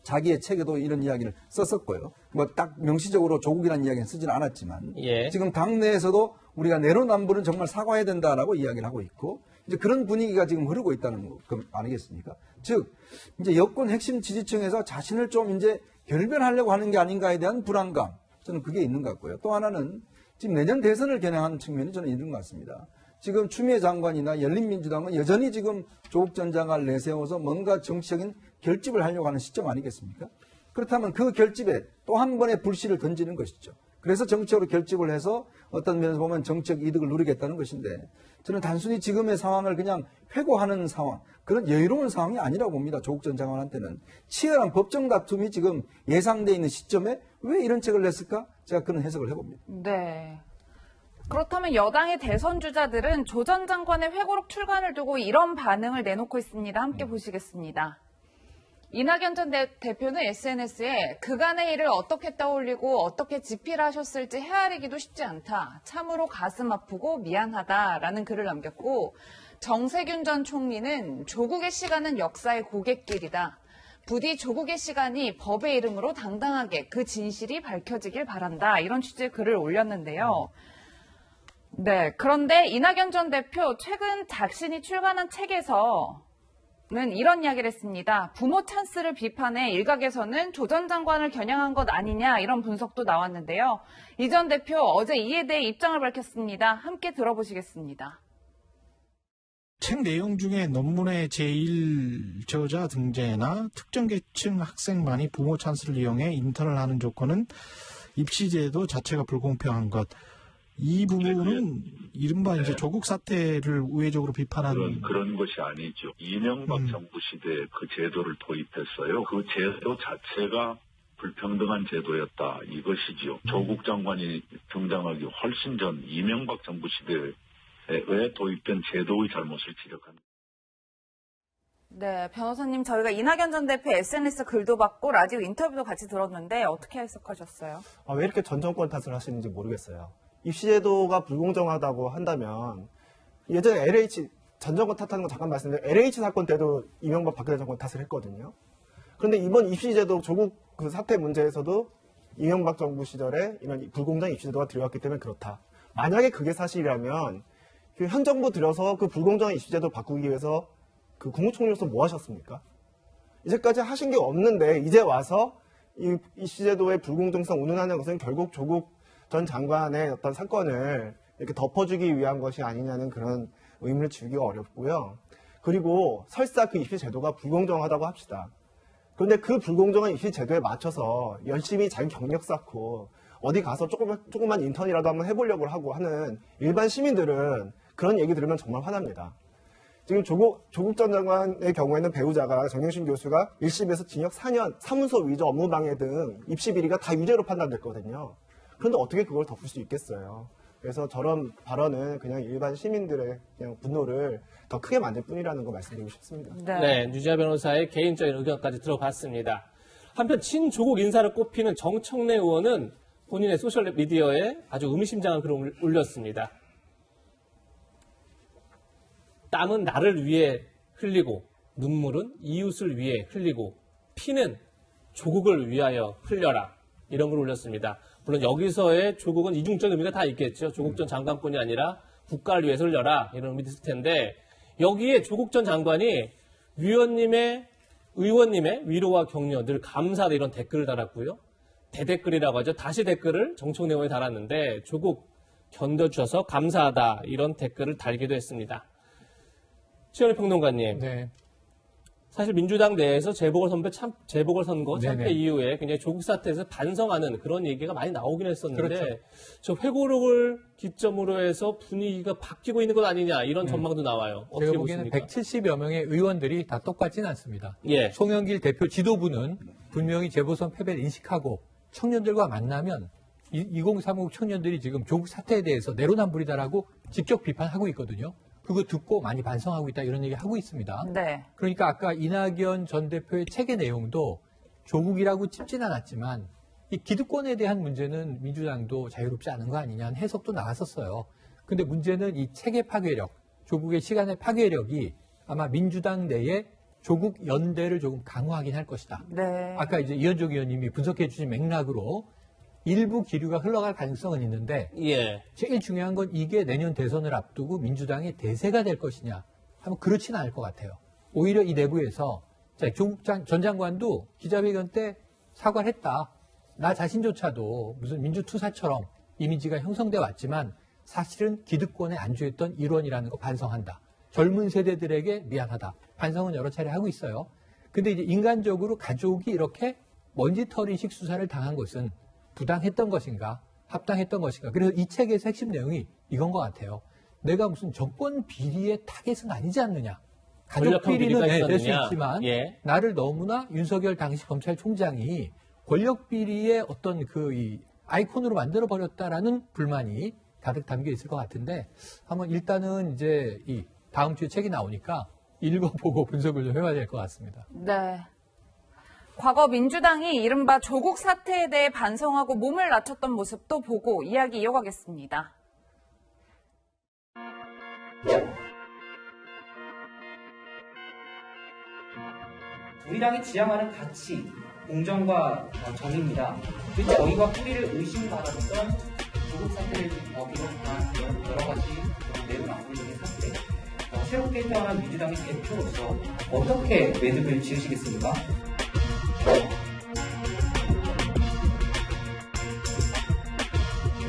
자기의 책에도 이런 이야기를 썼었고요. 뭐 딱 명시적으로 조국이라는 이야기는 쓰지는 않았지만 지금 당내에서도 우리가 내로남불은 정말 사과해야 된다라고 이야기를 하고 있고, 이제 그런 분위기가 지금 흐르고 있다는 거 아니겠습니까? 즉 이제 여권 핵심 지지층에서 자신을 좀 이제 결별하려고 하는 게 아닌가에 대한 불안감, 저는 그게 있는 것 같고요. 또 하나는 지금 내년 대선을 겨냥하는 측면이 저는 있는 것 같습니다. 지금 추미애 장관이나 열린민주당은 여전히 지금 조국 전 장관을 내세워서 뭔가 정치적인 결집을 하려고 하는 시점 아니겠습니까? 그렇다면 그 결집에 또 한 번의 불씨를 던지는 것이죠. 그래서 정치적으로 결집을 해서 어떤 면에서 보면 정치적 이득을 누리겠다는 것인데, 저는 단순히 지금의 상황을 그냥 회고하는 상황, 그런 여유로운 상황이 아니라고 봅니다. 조국 전 장관한테는. 치열한 법정 다툼이 지금 예상되어 있는 시점에 왜 이런 책을 냈을까? 제가 그런 해석을 해봅니다. 네. 그렇다면 여당의 대선 주자들은 조 전 장관의 회고록 출간을 두고 이런 반응을 내놓고 있습니다. 함께 보시겠습니다. 이낙연 전 대표는 SNS에 그간의 일을 어떻게 떠올리고 어떻게 집필하셨을지 헤아리기도 쉽지 않다. 참으로 가슴 아프고 미안하다라는 글을 남겼고, 정세균 전 총리는 조국의 시간은 역사의 고갯길이다. 부디 조국의 시간이 법의 이름으로 당당하게 그 진실이 밝혀지길 바란다. 이런 취지의 글을 올렸는데요. 네, 그런데 이낙연 전 대표 최근 자신이 출간한 책에서 는 이런 이야기를 했습니다. 부모 찬스를 비판해 일각에서는 조 전 장관을 겨냥한 것 아니냐 이런 분석도 나왔는데요. 이 전 대표 어제 이에 대해 입장을 밝혔습니다. 함께 들어보시겠습니다. 책 내용 중에 논문의 제1저자 등재나 특정 계층 학생만이 부모 찬스를 이용해 인턴을 하는 조건은 입시제도 자체가 불공평한 것. 이 부분은 이른바 이제 조국 사태를 우회적으로 비판하는 그런 것이 아니죠. 이명박 정부 시대에 그 제도를 도입했어요. 그 제도 자체가 불평등한 제도였다 이것이죠. 조국 장관이 등장하기 훨씬 전 이명박 정부 시대에 도입된 제도의 잘못을 지적합니다. 네, 변호사님, 저희가 이낙연 전 대표 SNS 글도 받고 라디오 인터뷰도 같이 들었는데 어떻게 해석하셨어요? 왜 이렇게 전 정권 탓을 하시는지 모르겠어요. 입시제도가 불공정하다고 한다면 예전에 LH 전 정권 탓하는 거 잠깐 말씀드렸는데 LH 사건 때도 이명박 박근혜 정권 탓을 했거든요. 그런데 이번 입시제도 조국 그 사태 문제에서도 이명박 정부 시절에 이런 불공정 입시제도가 들어왔기 때문에 그렇다. 만약에 그게 사실이라면 그 현 정부 들여서 그 불공정한 입시제도 바꾸기 위해서 그 국무총리로서 뭐 하셨습니까? 이제까지 하신 게 없는데 이제 와서 이 입시제도의 불공정성 운운하는 것은 결국 조국 전 장관의 어떤 사건을 이렇게 덮어주기 위한 것이 아니냐는 그런 의문을 지우기가 어렵고요. 그리고 설사 그 입시 제도가 불공정하다고 합시다. 그런데 그 불공정한 입시 제도에 맞춰서 열심히 자기 경력 쌓고 어디 가서 조금만 인턴이라도 한번 해보려고 하고 하는 일반 시민들은 그런 얘기 들으면 정말 화납니다. 지금 조국 전 장관의 경우에는 배우자가 정영신 교수가 1심에서 징역 4년, 사문서 위조, 업무방해 등 입시 비리가 다 유죄로 판단됐거든요. 그런데 어떻게 그걸 덮을 수 있겠어요? 그래서 저런 발언은 그냥 일반 시민들의 그냥 분노를 더 크게 만들 뿐이라는 거 말씀드리고 싶습니다. 네, 유지아 변호사의 개인적인 의견까지 들어봤습니다. 한편 친조국 인사를 꼽히는 정청래 의원은 본인의 소셜미디어에 아주 의미심장한 글을 올렸습니다. 땀은 나를 위해 흘리고 눈물은 이웃을 위해 흘리고 피는 조국을 위하여 흘려라. 이런 걸 올렸습니다. 물론 여기서의 조국은 이중적 의미가 다 있겠죠. 조국 전 장관뿐이 아니라 국가를 위해서 흘려라. 이런 의미도 있을 텐데 여기에 조국 전 장관이 의원님의 위로와 격려 늘 감사하다 이런 댓글을 달았고요. 대댓글이라고 하죠. 다시 댓글을 정청래의원이 달았는데 조국 견뎌주셔서 감사하다 이런 댓글을 달기도 했습니다. 최현일 평론가님. 네. 사실 민주당 내에서 재보궐선거 참패 네네. 이후에 굉장히 조국 사태에서 반성하는 그런 얘기가 많이 나오긴 했었는데 그렇죠. 저 회고록을 기점으로 해서 분위기가 바뀌고 있는 것 아니냐 이런 전망도 나와요. 어떻게 제가 보기에는 보십니까? 170여 명의 의원들이 다 똑같지는 않습니다. 예. 송영길 대표 지도부는 분명히 재보선 패배를 인식하고 청년들과 만나면 2030 청년들이 지금 조국 사태에 대해서 내로남불이다라고 직접 비판하고 있거든요. 그거 듣고 많이 반성하고 있다 이런 얘기 하고 있습니다. 네. 그러니까 아까 이낙연 전 대표의 책의 내용도 조국이라고 찝진 않았지만 이 기득권에 대한 문제는 민주당도 자유롭지 않은 거 아니냐는 해석도 나왔었어요. 근데 문제는 이 책의 파괴력, 조국의 시간의 파괴력이 아마 민주당 내에 조국 연대를 조금 강화하긴 할 것이다. 네. 아까 이제 이현종 의원님이 분석해 주신 맥락으로 일부 기류가 흘러갈 가능성은 있는데 예. 제일 중요한 건 이게 내년 대선을 앞두고 민주당의 대세가 될 것이냐 하면 그렇지는 않을 것 같아요. 오히려 이 내부에서 조국 전 장관도 기자회견 때 사과를 했다. 나 자신조차도 무슨 민주투사처럼 이미지가 형성돼 왔지만 사실은 기득권에 안주했던 일원이라는 거 반성한다. 젊은 세대들에게 미안하다. 반성은 여러 차례 하고 있어요. 근데 이제 인간적으로 가족이 이렇게 먼지털이식 수사를 당한 것은 부당했던 것인가, 합당했던 것인가. 그래서 이 책에서 핵심 내용이 이건 것 같아요. 내가 무슨 정권 비리의 타겟은 아니지 않느냐. 가족 비리는 될 수 있지만 예. 나를 너무나 윤석열 당시 검찰총장이 권력 비리의 어떤 이 아이콘으로 만들어 버렸다라는 불만이 가득 담겨 있을 것 같은데 한번 일단은 이제 이 다음 주에 책이 나오니까 읽어보고 분석을 좀 해봐야 될 것 같습니다. 네. 과거 민주당이 이른바 조국 사태에 대해 반성하고 몸을 낮췄던 모습도 보고 이야기 이어가겠습니다. 우리 당이 지향하는 가치, 공정과 정의입니다. 그리고 저희가 뿌리를 의심받았던 조국 사태를 비롯한 여러 가지 내로남불적인 사태, 새롭게 태어난 민주당의 대표로서 어떻게 매듭을 지으시겠습니까?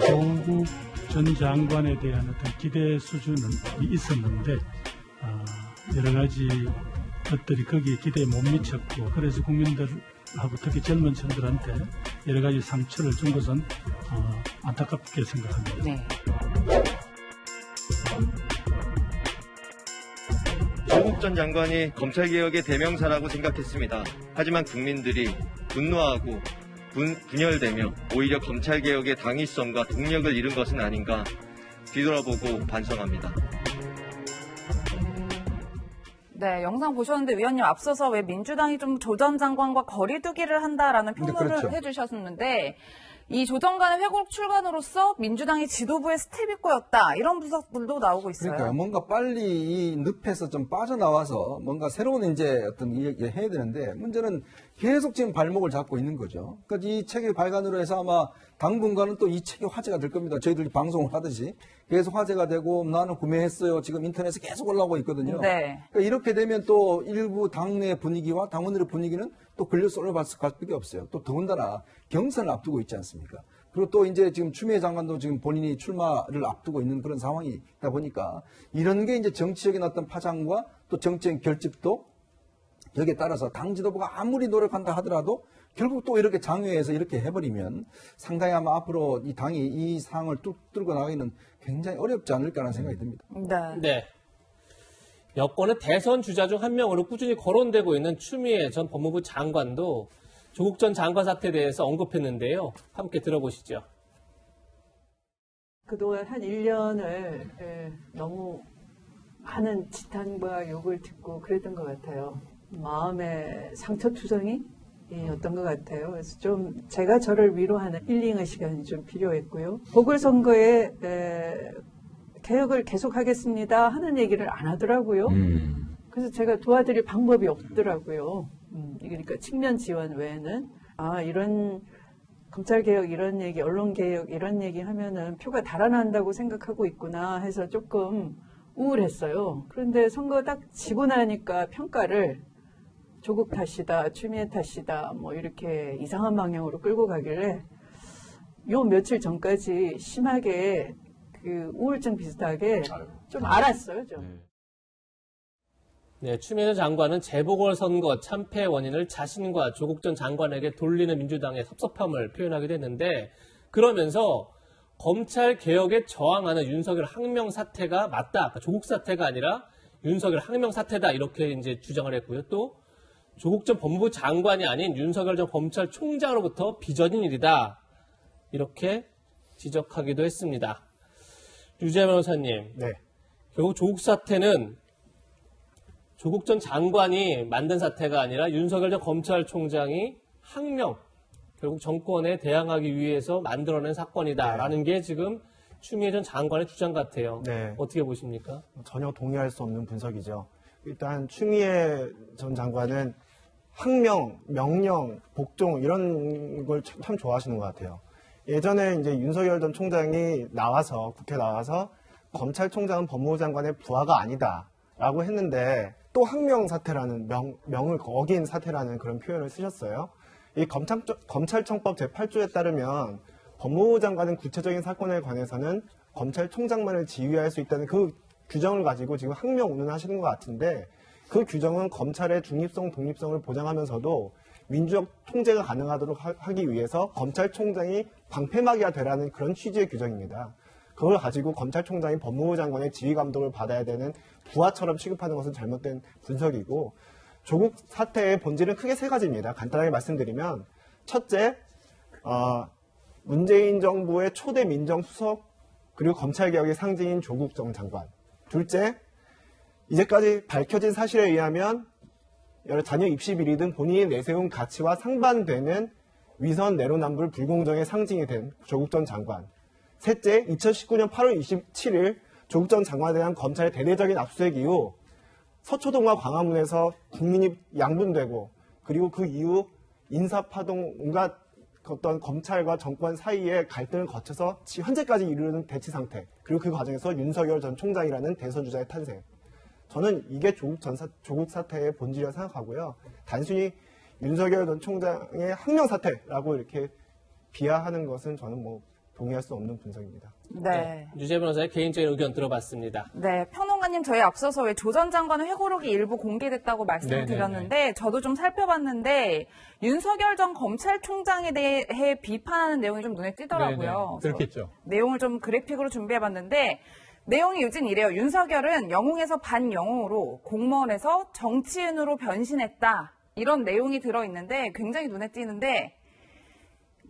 조국 전 장관에 대한 어떤 기대 수준은 있었는데 여러 가지 것들이 거기에 기대에 못 미쳤고 그래서 국민들하고 특히 젊은 층들한테 여러 가지 상처를 준 것은 안타깝게 생각합니다. 네. 조국 전 장관이 검찰개혁의 대명사라고 생각했습니다. 하지만 국민들이 분노하고 분열되며 오히려 검찰개혁의 당위성과 동력을 잃은 것은 아닌가 뒤돌아보고 반성합니다. 네, 영상 보셨는데 위원님 앞서서 왜 민주당이 좀 조 전 장관과 거리두기를 한다라는 평론을 그렇죠. 해주셨는데 이 조 장관의 회고록 출간으로서 민주당이 지도부의 스텝이 꼬였다 이런 분석들도 나오고 있어요. 그러니까 뭔가 빨리 이 늪에서 좀 빠져나와서 뭔가 새로운 이제 어떤 얘기를 해야 되는데 문제는 계속 지금 발목을 잡고 있는 거죠. 그러니까 이 책의 발간으로 해서 아마 당분간은 또 이 책이 화제가 될 겁니다. 저희들이 방송을 하듯이 계속 화제가 되고 나는 구매했어요. 지금 인터넷에 계속 올라오고 있거든요. 네. 그러니까 이렇게 되면 또 일부 당내 분위기와 당원들의 분위기는 또 걸려 쏠려갈 수밖에 없어요. 또 더군다나 경선을 앞두고 있지 않습니까? 그리고 또 이제 지금 추미애 장관도 지금 본인이 출마를 앞두고 있는 그런 상황이다 보니까 이런 게 이제 정치적인 어떤 파장과 또 정치적인 결집도 여기에 따라서 당 지도부가 아무리 노력한다 하더라도 결국 또 이렇게 장외에서 이렇게 해버리면 상당히 아마 앞으로 이 당이 이 상황을 뚝 뚫고 나가기는 굉장히 어렵지 않을까라는 생각이 듭니다. 네. 여권의 대선 주자 중 한 명으로 꾸준히 거론되고 있는 추미애 전 법무부 장관도 조국 전 장관 사태에 대해서 언급했는데요. 함께 들어보시죠. 그동안 한 1년을 너무 많은 지탄과 욕을 듣고 그랬던 것 같아요. 마음의 상처투성이 었던 것 같아요. 그래서 좀 제가 저를 위로하는 힐링의 시간이 좀 필요했고요. 보궐선거에 개혁을 계속하겠습니다 하는 얘기를 안 하더라고요. 그래서 제가 도와드릴 방법이 없더라고요. 그러니까 측면 지원 외에는 이런 검찰개혁 이런 얘기, 언론개혁 이런 얘기 하면은 표가 달아난다고 생각하고 있구나 해서 조금 우울했어요. 그런데 선거 딱 지고 나니까 평가를 조국 탓이다, 추미애 탓이다, 뭐 이렇게 이상한 방향으로 끌고 가길래 요 며칠 전까지 심하게 그 우울증 비슷하게 좀 알았어요, 좀. 네, 추미애 전 장관은 재보궐선거 참패 원인을 자신과 조국 전 장관에게 돌리는 민주당의 섭섭함을 표현하기도 했는데, 그러면서 검찰 개혁에 저항하는 윤석열 항명 사태가 맞다. 그러니까 조국 사태가 아니라 윤석열 항명 사태다. 이렇게 이제 주장을 했고요. 또 조국 전 법무부 장관이 아닌 윤석열 전 검찰총장으로부터 빚어진 일이다. 이렇게 지적하기도 했습니다. 유재 변호사님. 네. 결국 조국 사태는 조국 전 장관이 만든 사태가 아니라 윤석열 전 검찰총장이 항명, 결국 정권에 대항하기 위해서 만들어낸 사건이다라는 게 지금 추미애 전 장관의 주장 같아요. 네. 어떻게 보십니까? 전혀 동의할 수 없는 분석이죠. 일단 추미애 전 장관은 항명, 명령, 복종 이런 걸 참 좋아하시는 것 같아요. 예전에 이제 윤석열 전 총장이 나와서 국회 나와서 검찰총장은 법무부 장관의 부하가 아니다라고 했는데 또 항명 사태라는 명을 어긴 사태라는 그런 표현을 쓰셨어요. 이 검찰청법 제8조에 따르면 법무부 장관은 구체적인 사건에 관해서는 검찰총장만을 지휘할 수 있다는 그 규정을 가지고 지금 항명 운운하시는 것 같은데, 그 규정은 검찰의 중립성, 독립성을 보장하면서도 민주적 통제가 가능하도록 하기 위해서 검찰총장이 방패막이가 되라는 그런 취지의 규정입니다. 그걸 가지고 검찰총장이 법무부 장관의 지휘 감독을 받아야 되는 부하처럼 취급하는 것은 잘못된 분석이고, 조국 사태의 본질은 크게 세 가지입니다. 간단하게 말씀드리면, 첫째, 문재인 정부의 초대 민정수석 그리고 검찰개혁의 상징인 조국 전 장관. 둘째, 이제까지 밝혀진 사실에 의하면 여러 자녀 입시 비리 등 본인이 내세운 가치와 상반되는 위선 내로남불 불공정의 상징이 된 조국 전 장관. 셋째, 2019년 8월 27일 조국 전 장관에 대한 검찰의 대대적인 압수수색 이후 서초동과 광화문에서 국민이 양분되고, 그리고 그 이후 인사파동, 온갖 어떤 검찰과 정권 사이의 갈등을 거쳐서 현재까지 이르는 대치 상태, 그리고 그 과정에서 윤석열 전 총장이라는 대선주자의 탄생. 저는 이게 조국 사태의 본질이라고 생각하고요. 단순히 윤석열 전 총장의 항명 사태라고 이렇게 비하하는 것은 저는 뭐 동의할 수 없는 분석입니다. 네. 유재 변호사의 개인적인 의견 들어봤습니다. 네, 평론가님 저희 앞서서 왜 조 전 장관 회고록이 일부 공개됐다고 말씀을 드렸는데, 저도 좀 살펴봤는데 윤석열 전 검찰총장에 대해 비판하는 내용이 좀 눈에 띄더라고요. 그렇겠죠. 내용을 좀 그래픽으로 준비해봤는데 내용이 요즘 이래요. 윤석열은 영웅에서 반영웅으로, 공무원에서 정치인으로 변신했다. 이런 내용이 들어있는데 굉장히 눈에 띄는데,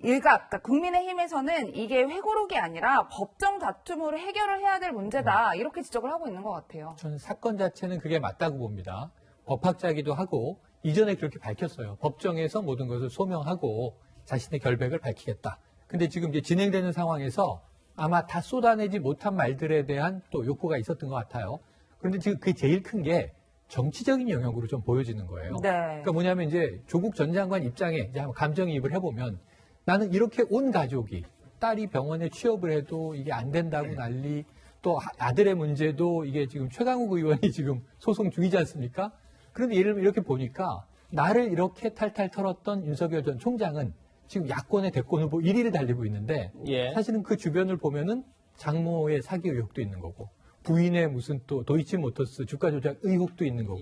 일각, 그러니까 국민의힘에서는 이게 회고록이 아니라 법정 다툼으로 해결을 해야 될 문제다. 이렇게 지적을 하고 있는 것 같아요. 저는 사건 자체는 그게 맞다고 봅니다. 법학자이기도 하고 이전에 그렇게 밝혔어요. 법정에서 모든 것을 소명하고 자신의 결백을 밝히겠다. 근데 지금 이제 진행되는 상황에서 아마 다 쏟아내지 못한 말들에 대한 또 욕구가 있었던 것 같아요. 그런데 지금 그게 제일 큰 게 정치적인 영역으로 좀 보여지는 거예요. 네. 그러니까 뭐냐면 이제 조국 전 장관 입장에 이제 한번 감정이입을 해보면, 나는 이렇게 온 가족이, 딸이 병원에 취업을 해도 이게 안 된다고 난리, 또 아들의 문제도 이게 지금 최강욱 의원이 지금 소송 중이지 않습니까? 그런데 예를 들면 이렇게 보니까 나를 이렇게 탈탈 털었던 윤석열 전 총장은 지금 야권의 대권 후보 1위를 달리고 있는데, 사실은 그 주변을 보면은 장모의 사기 의혹도 있는 거고, 부인의 무슨 또 도이치모터스 주가 조작 의혹도 있는 거고,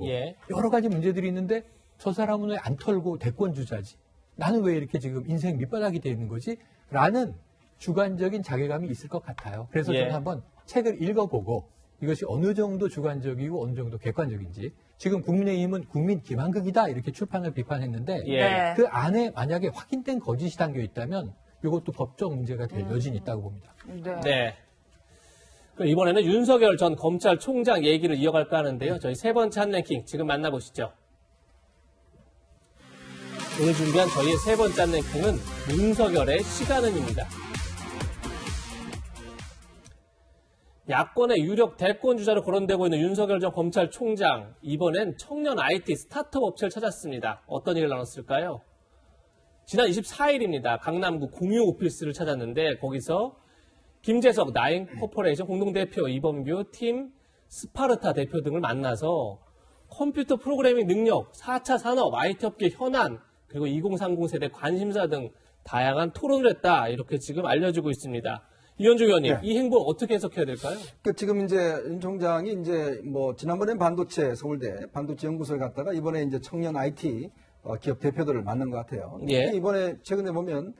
여러 가지 문제들이 있는데 저 사람은 왜 안 털고 대권 주자지? 나는 왜 이렇게 지금 인생 밑바닥이 돼 있는 거지? 라는 주관적인 자괴감이 있을 것 같아요. 그래서 저는 한번 책을 읽어보고 이것이 어느 정도 주관적이고 어느 정도 객관적인지, 지금 국민의힘은 국민 기만극이다 이렇게 출판을 비판했는데 그 안에 만약에 확인된 거짓이 담겨 있다면 이것도 법적 문제가 될 여지는 있다고 봅니다. 네. 그럼 이번에는 윤석열 전 검찰총장 얘기를 이어갈까 하는데요. 저희 세 번째 한 랭킹 지금 만나보시죠. 오늘 준비한 저희의 세 번째 한 랭킹은 윤석열의 시간은입니다. 야권의 유력 대권 주자로 거론되고 있는 윤석열 전 검찰총장, 이번엔 청년 IT 스타트업 업체를 찾았습니다. 어떤 얘기를 나눴을까요? 지난 24일입니다. 강남구 공유 오피스를 찾았는데 거기서 김재석 나인 코퍼레이션 공동대표, 이범규 팀 스파르타 대표 등을 만나서 컴퓨터 프로그래밍 능력, 4차 산업, IT 업계 현안, 그리고 2030 세대 관심사 등 다양한 토론을 했다. 이렇게 지금 알려지고 있습니다. 이현주 의원님, 이 행보 어떻게 해석해야 될까요? 그 지금 이제 윤 총장이 이제 뭐 지난번엔 반도체 서울대 반도체 연구소에 갔다가 이번에 이제 청년 IT 기업 대표들을 만난 것 같아요. 예. 이번에 최근에 보면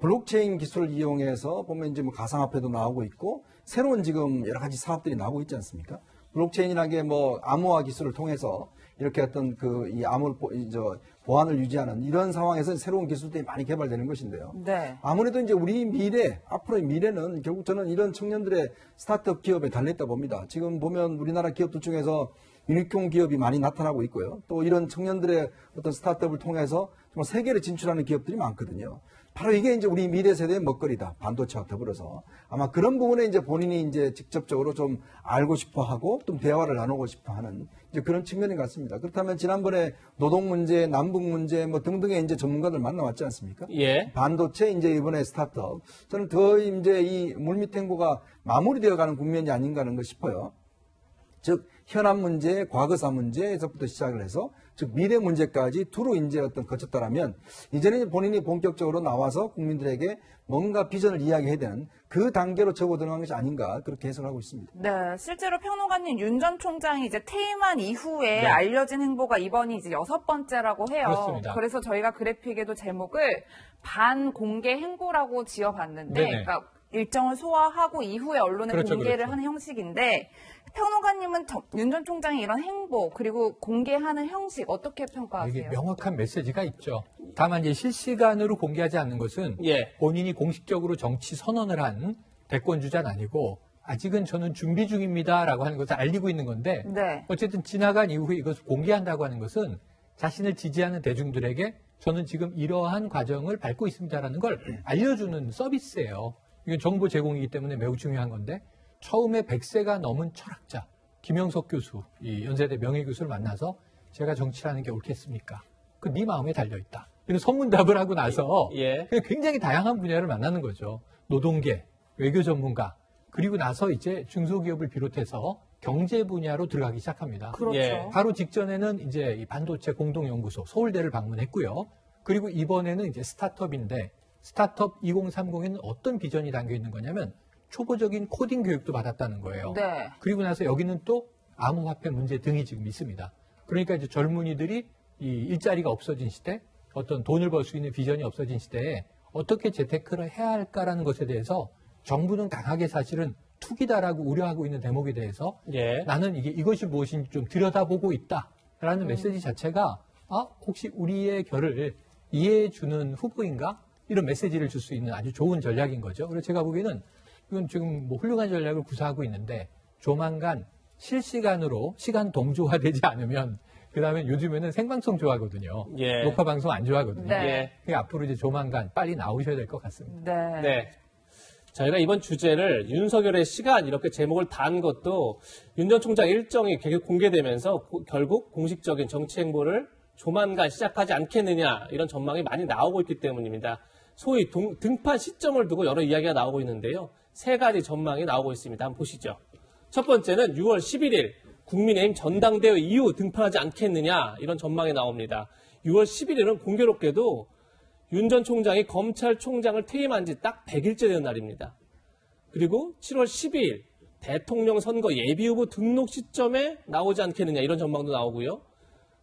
블록체인 기술을 이용해서 보면 이제 뭐 가상화폐도 나오고 있고 새로운 지금 여러 가지 사업들이 나오고 있지 않습니까? 블록체인이라는 게 뭐 암호화 기술을 통해서 이렇게 어떤 그 이 암호를 보안을 유지하는 이런 상황에서 새로운 기술들이 많이 개발되는 것인데요. 네. 아무래도 이제 우리 미래, 앞으로의 미래는 결국 저는 이런 청년들의 스타트업 기업에 달려있다 봅니다. 지금 보면 우리나라 기업들 중에서 유니콘 기업이 많이 나타나고 있고요. 또 이런 청년들의 어떤 스타트업을 통해서 정말 세계를 진출하는 기업들이 많거든요. 바로 이게 이제 우리 미래 세대의 먹거리다. 반도체와 더불어서. 아마 그런 부분에 이제 본인이 이제 직접적으로 좀 알고 싶어 하고 좀 대화를 나누고 싶어 하는 이제 그런 측면인 것 같습니다. 그렇다면 지난번에 노동 문제, 남북 문제 뭐 등등의 이제 전문가들 만나왔지 않습니까? 예. 반도체 이제 이번에 스타트업. 저는 더 이제 이 물밑 행보가 마무리되어 가는 국면이 아닌가 하는 거 싶어요. 즉, 현안 문제, 과거사 문제에서부터 시작을 해서 즉 미래 문제까지 두루 이제 어떤 거쳤다라면 이제는 본인이 본격적으로 나와서 국민들에게 뭔가 비전을 이야기해야 되는 그 단계로 접어드는 것이 아닌가 그렇게 해석하고 있습니다. 네, 실제로 평론가님 윤 전 총장이 이제 퇴임한 이후에 네. 알려진 행보가 이번이 이제 6번째라고 해요. 그렇습니다. 그래서 저희가 그래픽에도 제목을 반공개 행보라고 지어봤는데, 네네. 그러니까 일정을 소화하고 이후에 언론에 그렇죠, 공개를 그렇죠. 하는 형식인데. 평론가님은 윤 전 총장의 이런 행보 그리고 공개하는 형식 어떻게 평가하세요? 이게 명확한 메시지가 있죠. 다만 이제 실시간으로 공개하지 않는 것은 본인이 공식적으로 정치 선언을 한 대권 주자는 아니고 아직은 저는 준비 중입니다라고 하는 것을 알리고 있는 건데 네. 어쨌든 지나간 이후에 이것을 공개한다고 하는 것은 자신을 지지하는 대중들에게 저는 지금 이러한 과정을 밟고 있습니다라는 걸 알려주는 서비스예요. 이건 정보 제공이기 때문에 매우 중요한 건데 처음에 100세가 넘은 철학자 김영석 교수, 이 연세대 명예교수를 만나서 제가 정치라는 게 옳겠습니까? 그 네 마음에 달려있다. 이런 선문답을 하고 나서 굉장히 다양한 분야를 만나는 거죠. 노동계, 외교 전문가, 그리고 나서 이제 중소기업을 비롯해서 경제 분야로 들어가기 시작합니다. 그렇죠. 바로 직전에는 이제 이 반도체 공동연구소 서울대를 방문했고요. 그리고 이번에는 이제 스타트업인데 스타트업 2030에는 어떤 비전이 담겨 있는 거냐면 초보적인 코딩 교육도 받았다는 거예요. 네. 그리고 나서 여기는 또 암호화폐 문제 등이 지금 있습니다. 그러니까 이제 젊은이들이 이 일자리가 없어진 시대, 어떤 돈을 벌 수 있는 비전이 없어진 시대에 어떻게 재테크를 해야 할까라는 것에 대해서 정부는 강하게 사실은 투기다라고 우려하고 있는 대목에 대해서 나는 이것이 무엇인지 좀 들여다보고 있다라는 메시지 자체가 혹시 우리의 결을 이해해주는 후보인가? 이런 메시지를 줄 수 있는 아주 좋은 전략인 거죠. 그래서 제가 보기에는 이건 지금 뭐 훌륭한 전략을 구사하고 있는데 조만간 실시간으로 시간 동조화되지 않으면 그다음에 요즘에는 생방송 좋아하거든요. 녹화 방송 안 좋아하거든요. 그러니까 앞으로 이제 조만간 빨리 나오셔야 될 것 같습니다. 네. 저희가 이번 주제를 윤석열의 시간 이렇게 제목을 단 것도 윤 전 총장 일정이 공개되면서 결국 공식적인 정치 행보를 조만간 시작하지 않겠느냐 이런 전망이 많이 나오고 있기 때문입니다. 소위 등판 시점을 두고 여러 이야기가 나오고 있는데요. 세 가지 전망이 나오고 있습니다. 한번 보시죠. 첫 번째는 6월 11일 국민의힘 전당대회 이후 등판하지 않겠느냐 이런 전망이 나옵니다. 6월 11일은 공교롭게도 윤 전 총장이 검찰총장을 퇴임한 지 딱 100일째 되는 날입니다. 그리고 7월 12일 대통령 선거 예비후보 등록 시점에 나오지 않겠느냐 이런 전망도 나오고요.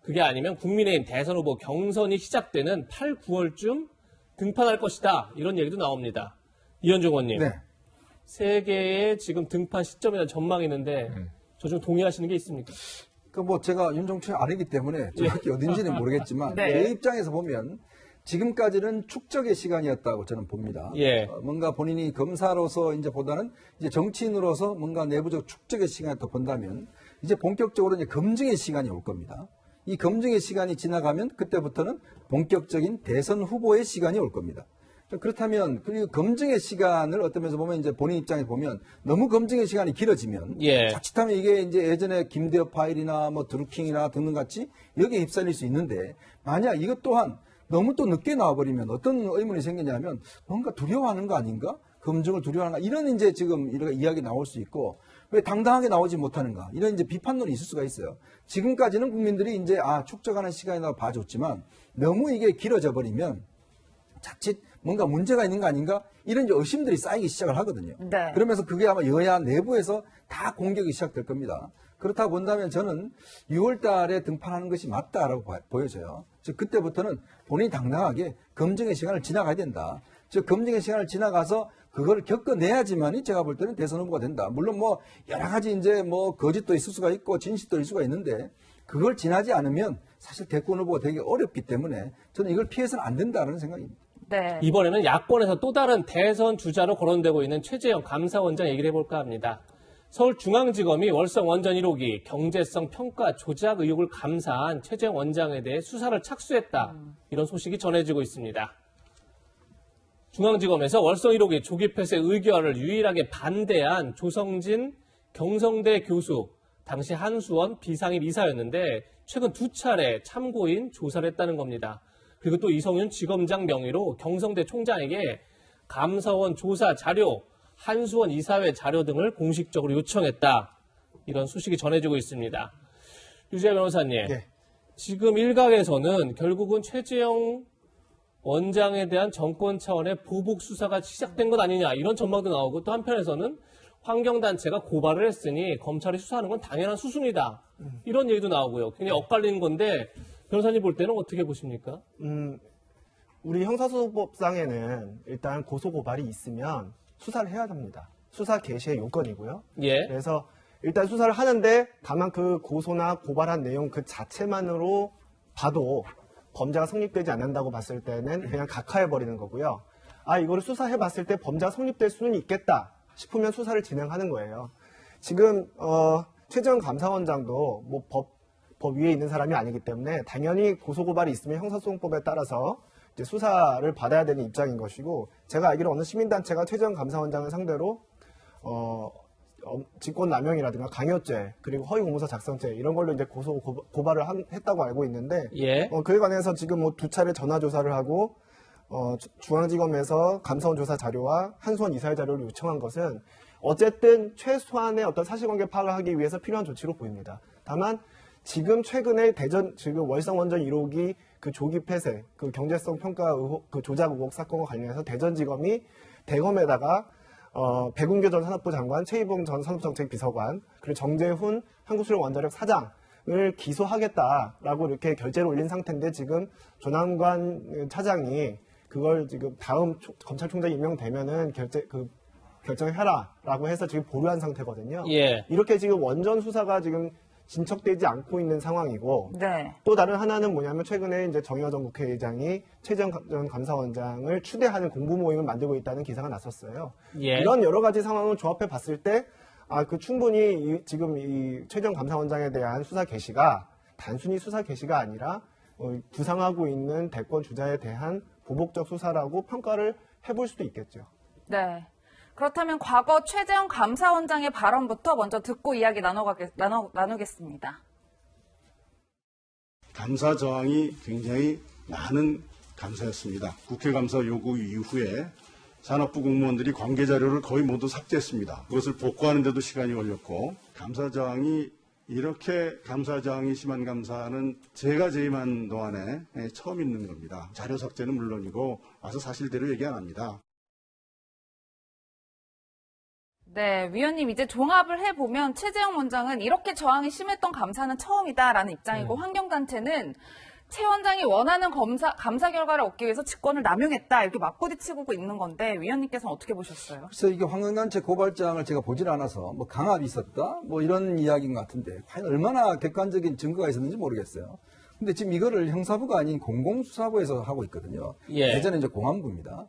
그게 아니면 국민의힘 대선 후보 경선이 시작되는 8, 9월쯤 등판할 것이다 이런 얘기도 나옵니다. 이현종 의원님. 세 개의 지금 등판 시점이나 전망이 있는데 저 좀 동의하시는 게 있습니까? 뭐 제가 윤 총장이 아니기 때문에 정확히 어딘지는 모르겠지만 제 입장에서 보면 지금까지는 축적의 시간이었다고 저는 봅니다. 뭔가 본인이 검사로서 이제 보다는 이제 정치인으로서 뭔가 내부적 축적의 시간을 더 본다면 이제 본격적으로 이제 검증의 시간이 올 겁니다. 이 검증의 시간이 지나가면 그때부터는 본격적인 대선 후보의 시간이 올 겁니다. 그렇다면 그리고 검증의 시간을 어떤 면에서 보면 이제 본인 입장에서 보면 너무 검증의 시간이 길어지면 예. 자칫하면 이게 이제 예전에 김대엽 파일이나 뭐 드루킹이나 등등 같이 여기에 휩쓸릴 수 있는데 만약 이것 또한 너무 또 늦게 나와버리면 어떤 의문이 생기냐면 뭔가 두려워하는 거 아닌가? 검증을 두려워하는 거 이런 이제 지금 이런 이야기 나올 수 있고 왜 당당하게 나오지 못하는가? 이런 이제 비판론이 있을 수가 있어요. 지금까지는 국민들이 이제 축적하는 시간이라고 봐줬지만 너무 이게 길어져 버리면 자칫 뭔가 문제가 있는 거 아닌가? 이런 이제 의심들이 쌓이기 시작을 하거든요. 네. 그러면서 그게 아마 여야 내부에서 다 공격이 시작될 겁니다. 그렇다고 본다면 저는 6월 달에 등판하는 것이 맞다라고 보여져요. 즉, 그때부터는 본인이 당당하게 검증의 시간을 지나가야 된다. 즉, 검증의 시간을 지나가서 그걸 겪어내야지만이 제가 볼 때는 대선 후보가 된다. 물론 뭐 여러 가지 이제 뭐 거짓도 있을 수가 있고 진실도 있을 수가 있는데 그걸 지나지 않으면 사실 대권 후보가 되기 어렵기 때문에 저는 이걸 피해서는 안 된다는 생각입니다. 네. 이번에는 야권에서 또 다른 대선 주자로 거론되고 있는 최재형 감사원장 얘기를 해볼까 합니다. 서울중앙지검이 월성 원전 1호기 경제성 평가 조작 의혹을 감사한 최재형 원장에 대해 수사를 착수했다. 이런 소식이 전해지고 있습니다. 중앙지검에서 월성 1호기 조기 폐쇄 의결을 유일하게 반대한 조성진 경성대 교수, 당시 한수원 비상일 이사였는데 최근 2차례 참고인 조사를 했다는 겁니다. 그리고 또 이성윤 지검장 명의로 경성대 총장에게 감사원 조사 자료, 한수원 이사회 자료 등을 공식적으로 요청했다. 이런 소식이 전해지고 있습니다. 유재하 변호사님, 네. 지금 일각에서는 결국은 최재형 원장에 대한 정권 차원의 보복 수사가 시작된 것 아니냐 이런 전망도 나오고 또 한편에서는 환경단체가 고발을 했으니 검찰이 수사하는 건 당연한 수순이다. 이런 얘기도 나오고요. 굉장히 엇갈리는 건데 변호사님 볼 때는 어떻게 보십니까? 우리 형사소송법상에는 일단 고소고발이 있으면 수사를 해야 합니다. 수사 개시의 요건이고요. 예. 그래서 일단 수사를 하는데 다만 그 고소나 고발한 내용 그 자체만으로 봐도 범죄가 성립되지 않는다고 봤을 때는 그냥 각하해버리는 거고요. 이거를 수사해봤을 때 범죄가 성립될 수는 있겠다 싶으면 수사를 진행하는 거예요. 지금 최재형 감사원장도 뭐 법 위에 있는 사람이 아니기 때문에 당연히 고소고발이 있으면 형사소송법에 따라서 이제 수사를 받아야 되는 입장인 것이고 제가 알기로 어느 시민단체가 최재형 감사원장을 상대로 직권남용이라든가 강요죄 그리고 허위공문서 작성죄 이런 걸로 이제 고발을 했다고 알고 있는데 예. 그에 관해서 지금 뭐 2차례 전화 조사를 하고 중앙지검에서 감사원 조사 자료와 한수원 이사회 자료를 요청한 것은 어쨌든 최소한의 어떤 사실관계 파악을 하기 위해서 필요한 조치로 보입니다. 다만 지금 최근에 지금 월성 원전 1호기 그 조기 폐쇄, 그 경제성 평가 의혹, 그 조작 의혹 사건과 관련해서 대전지검이 대검에다가 백운교 전 산업부 장관, 최희봉 전 산업정책비서관, 그리고 정재훈 한국수력원자력 사장을 기소하겠다라고 이렇게 결재를 올린 상태인데 지금 조남관 차장이 그걸 지금 다음 검찰총장이 임명되면은 결정을 해라라고 해서 지금 보류한 상태거든요. 예. 이렇게 지금 원전 수사가 지금 진척되지 않고 있는 상황이고 네. 또 다른 하나는 뭐냐면 최근에 이제 정의화전 국회의장이 최재형 전 감사원장을 추대하는 공부 모임을 만들고 있다는 기사가 났었어요. 예. 이런 여러 가지 상황을 조합해 봤을 때 충분히 지금 이 최재형 감사원장에 대한 수사 개시가 단순히 수사 개시가 아니라 부상하고 있는 대권 주자에 대한 보복적 수사라고 평가를 해볼 수도 있겠죠. 네. 그렇다면 과거 최재형 감사원장의 발언부터 먼저 듣고 이야기 나누겠습니다. 감사 저항이 굉장히 많은 감사였습니다. 국회감사 요구 이후에 산업부 공무원들이 관계 자료를 거의 모두 삭제했습니다. 그것을 복구하는 데도 시간이 걸렸고 감사 저항이 이렇게 감사 저항이 심한 감사는 제가 재임한 동안에 처음 있는 겁니다. 자료 삭제는 물론이고 와서 사실대로 얘기 안 합니다. 네, 위원님 이제 종합을 해보면 최재형 원장은 이렇게 저항이 심했던 감사는 처음이다라는 입장이고 환경단체는 최 원장이 원하는 감사 결과를 얻기 위해서 직권을 남용했다 이렇게 맞부딪히고 있는 건데 위원님께서는 어떻게 보셨어요? 그래서 이게 환경단체 고발장을 제가 보질 않아서 뭐 강압이 있었다 뭐 이런 이야기인 것 같은데 과연 얼마나 객관적인 증거가 있었는지 모르겠어요. 근데 지금 이거를 형사부가 아닌 공공수사부에서 하고 있거든요. 예. 예전에 이제 공안부입니다.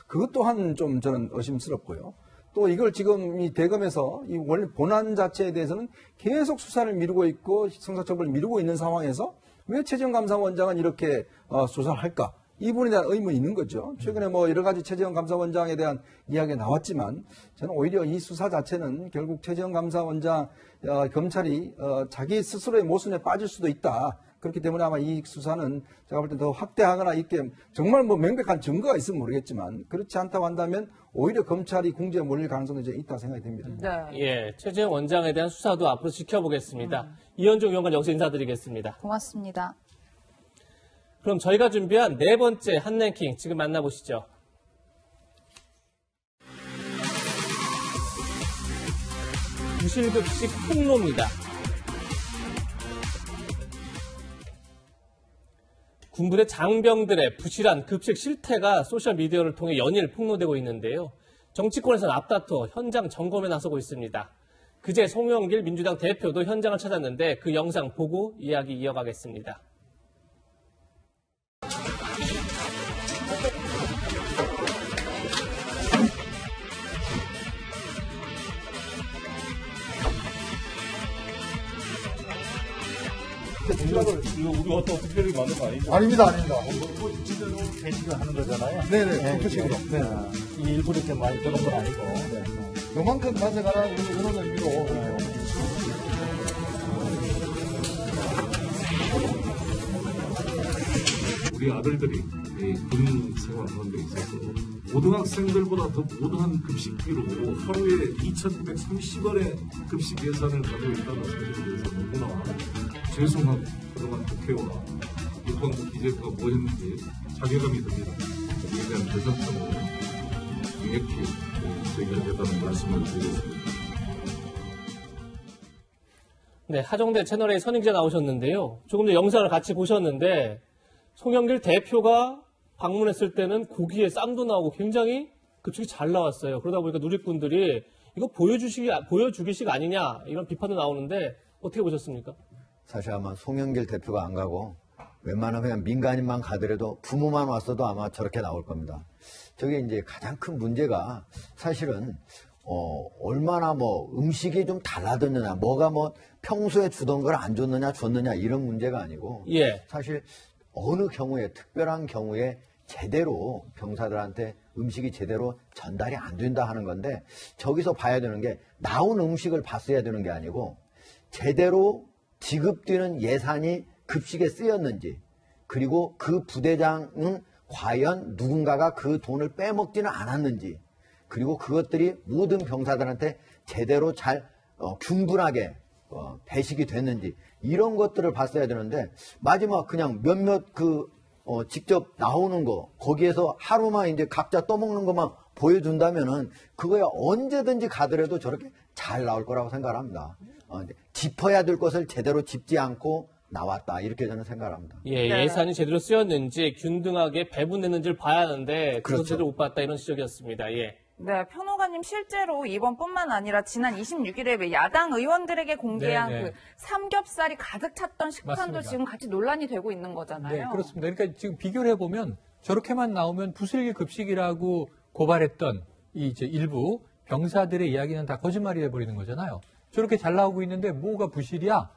그것 또한 좀 저는 의심스럽고요. 또 이걸 지금 이 대검에서 이 원래 본안 자체에 대해서는 계속 수사를 미루고 있고 형사처벌을 미루고 있는 상황에서 왜 최재형 감사원장은 이렇게 수사를 할까? 이 부분에 대한 의문이 있는 거죠. 최근에 뭐 여러 가지 최재형 감사원장에 대한 이야기가 나왔지만 저는 오히려 이 수사 자체는 결국 최재형 감사원장 검찰이 자기 스스로의 모순에 빠질 수도 있다. 그렇기 때문에 아마 이 수사는 제가 볼 때 더 확대하거나 이게 정말 뭐 명백한 증거가 있으면 모르겠지만 그렇지 않다고 한다면 오히려 검찰이 궁지에 몰릴 가능성도 이제 있다고 생각이 됩니다. 네. 예, 최재형 원장에 대한 수사도 앞으로 지켜보겠습니다. 이현종 의원관 여기서 인사드리겠습니다. 고맙습니다. 그럼 저희가 준비한 네 번째 핫랭킹 지금 만나보시죠. 부실급식 폭로입니다. 군부대 장병들의 부실한 급식 실태가 소셜미디어를 통해 연일 폭로되고 있는데요. 정치권에서는 앞다퉈 현장 점검에 나서고 있습니다. 그제 송영길 민주당 대표도 현장을 찾았는데 그 영상 보고 이야기 이어가겠습니다. 우리 어떤 특별히 만든 거 아니죠? 아닙니다. 진짜로 배식을 하는 거잖아요. 네네, 그식으로. 이 일부러 이렇게 많이 그런 건 아니고. 요만큼 가져가라, 그런 의미로. 우리 아들들이 군 생활하는 데 있어서 고등학생들보다 더 고도한 급식비로 하루에 2,130원의 급식 예산을 가지고 있다는 사실에 대해서 너무나 죄송하고 그동안 국회와 입헌 기재부가 뭐 했는지 자괴감이 듭니다. 이에 대한 대상점을 명확히 제기하겠다는 말씀을 드리겠습니다. 네, 하정대 채널A 선임기자 나오셨는데요. 조금 전 영상을 같이 보셨는데 송영길 대표가 방문했을 때는 고기에 쌈도 나오고 굉장히 급식이 잘 나왔어요. 그러다 보니까 누리꾼들이 이거 보여주기식 아니냐 이런 비판도 나오는데 어떻게 보셨습니까? 사실 아마 송영길 대표가 안 가고 웬만하면 그냥 민간인만 가더라도 부모만 왔어도 아마 저렇게 나올 겁니다. 저게 이제 가장 큰 문제가 사실은 얼마나 뭐 음식이 좀 달라졌느냐, 뭐가 뭐 평소에 주던 걸 안 줬느냐 이런 문제가 아니고 예. 사실 어느 경우에 특별한 경우에 제대로 병사들한테 음식이 제대로 전달이 안 된다 하는 건데 저기서 봐야 되는 게 나온 음식을 봤어야 되는 게 아니고 제대로 지급되는 예산이 급식에 쓰였는지 그리고 그 부대장은 과연 누군가가 그 돈을 빼먹지는 않았는지 그리고 그것들이 모든 병사들한테 제대로 잘 균분하게 배식이 됐는지 이런 것들을 봤어야 되는데 마지막 그냥 몇몇 직접 나오는 거 거기에서 하루만 이제 각자 떠먹는 것만 보여준다면은 그거에 언제든지 가더라도 저렇게 잘 나올 거라고 생각합니다. 짚어야 될 것을 제대로 짚지 않고 나왔다 이렇게 저는 생각합니다. 예, 예산이 제대로 쓰였는지 균등하게 배분됐는지를 봐야 하는데 그것을 제대로 못 봤다 이런 지적이었습니다. 예. 네, 평론가님 실제로 이번뿐만 아니라 지난 26일에 야당 의원들에게 공개한 네, 네. 그 삼겹살이 가득 찼던 식판도 맞습니다. 지금 같이 논란이 되고 있는 거잖아요. 네, 그렇습니다. 그러니까 지금 비교를 해보면 저렇게만 나오면 부실기 급식이라고 고발했던 이제 일부 병사들의 이야기는 다 거짓말이 돼버리는 거잖아요. 저렇게 잘 나오고 있는데 뭐가 부실이야?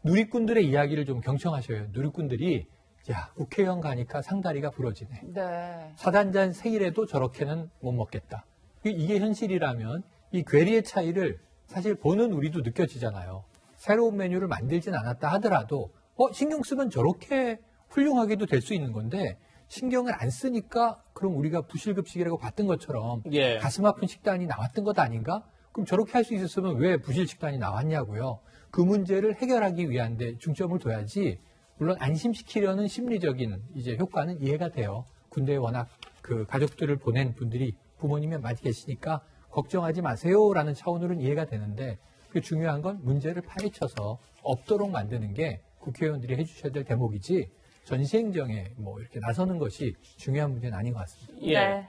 누리꾼들의 이야기를 좀 경청하셔요. 누리꾼들이 야 국회의원 가니까 상다리가 부러지네. 네. 사단잔 세일에도 저렇게는 못 먹겠다. 이게 현실이라면 이 괴리의 차이를 사실 보는 우리도 느껴지잖아요. 새로운 메뉴를 만들진 않았다 하더라도 신경 쓰면 저렇게 훌륭하게도 될 수 있는 건데 신경을 안 쓰니까 그럼 우리가 부실급식이라고 봤던 것처럼 예. 가슴 아픈 식단이 나왔던 것 아닌가? 그럼 저렇게 할 수 있었으면 왜 부실 식단이 나왔냐고요. 그 문제를 해결하기 위한 데 중점을 둬야지 물론 안심시키려는 심리적인 이제 효과는 이해가 돼요. 군대에 워낙 그 가족들을 보낸 분들이 부모님이 많이 계시니까 걱정하지 마세요라는 차원으로는 이해가 되는데 그 중요한 건 문제를 파헤쳐서 없도록 만드는 게 국회의원들이 해주셔야 될 대목이지 전시행정에 뭐 이렇게 나서는 것이 중요한 문제는 아닌 것 같습니다. 예. 네.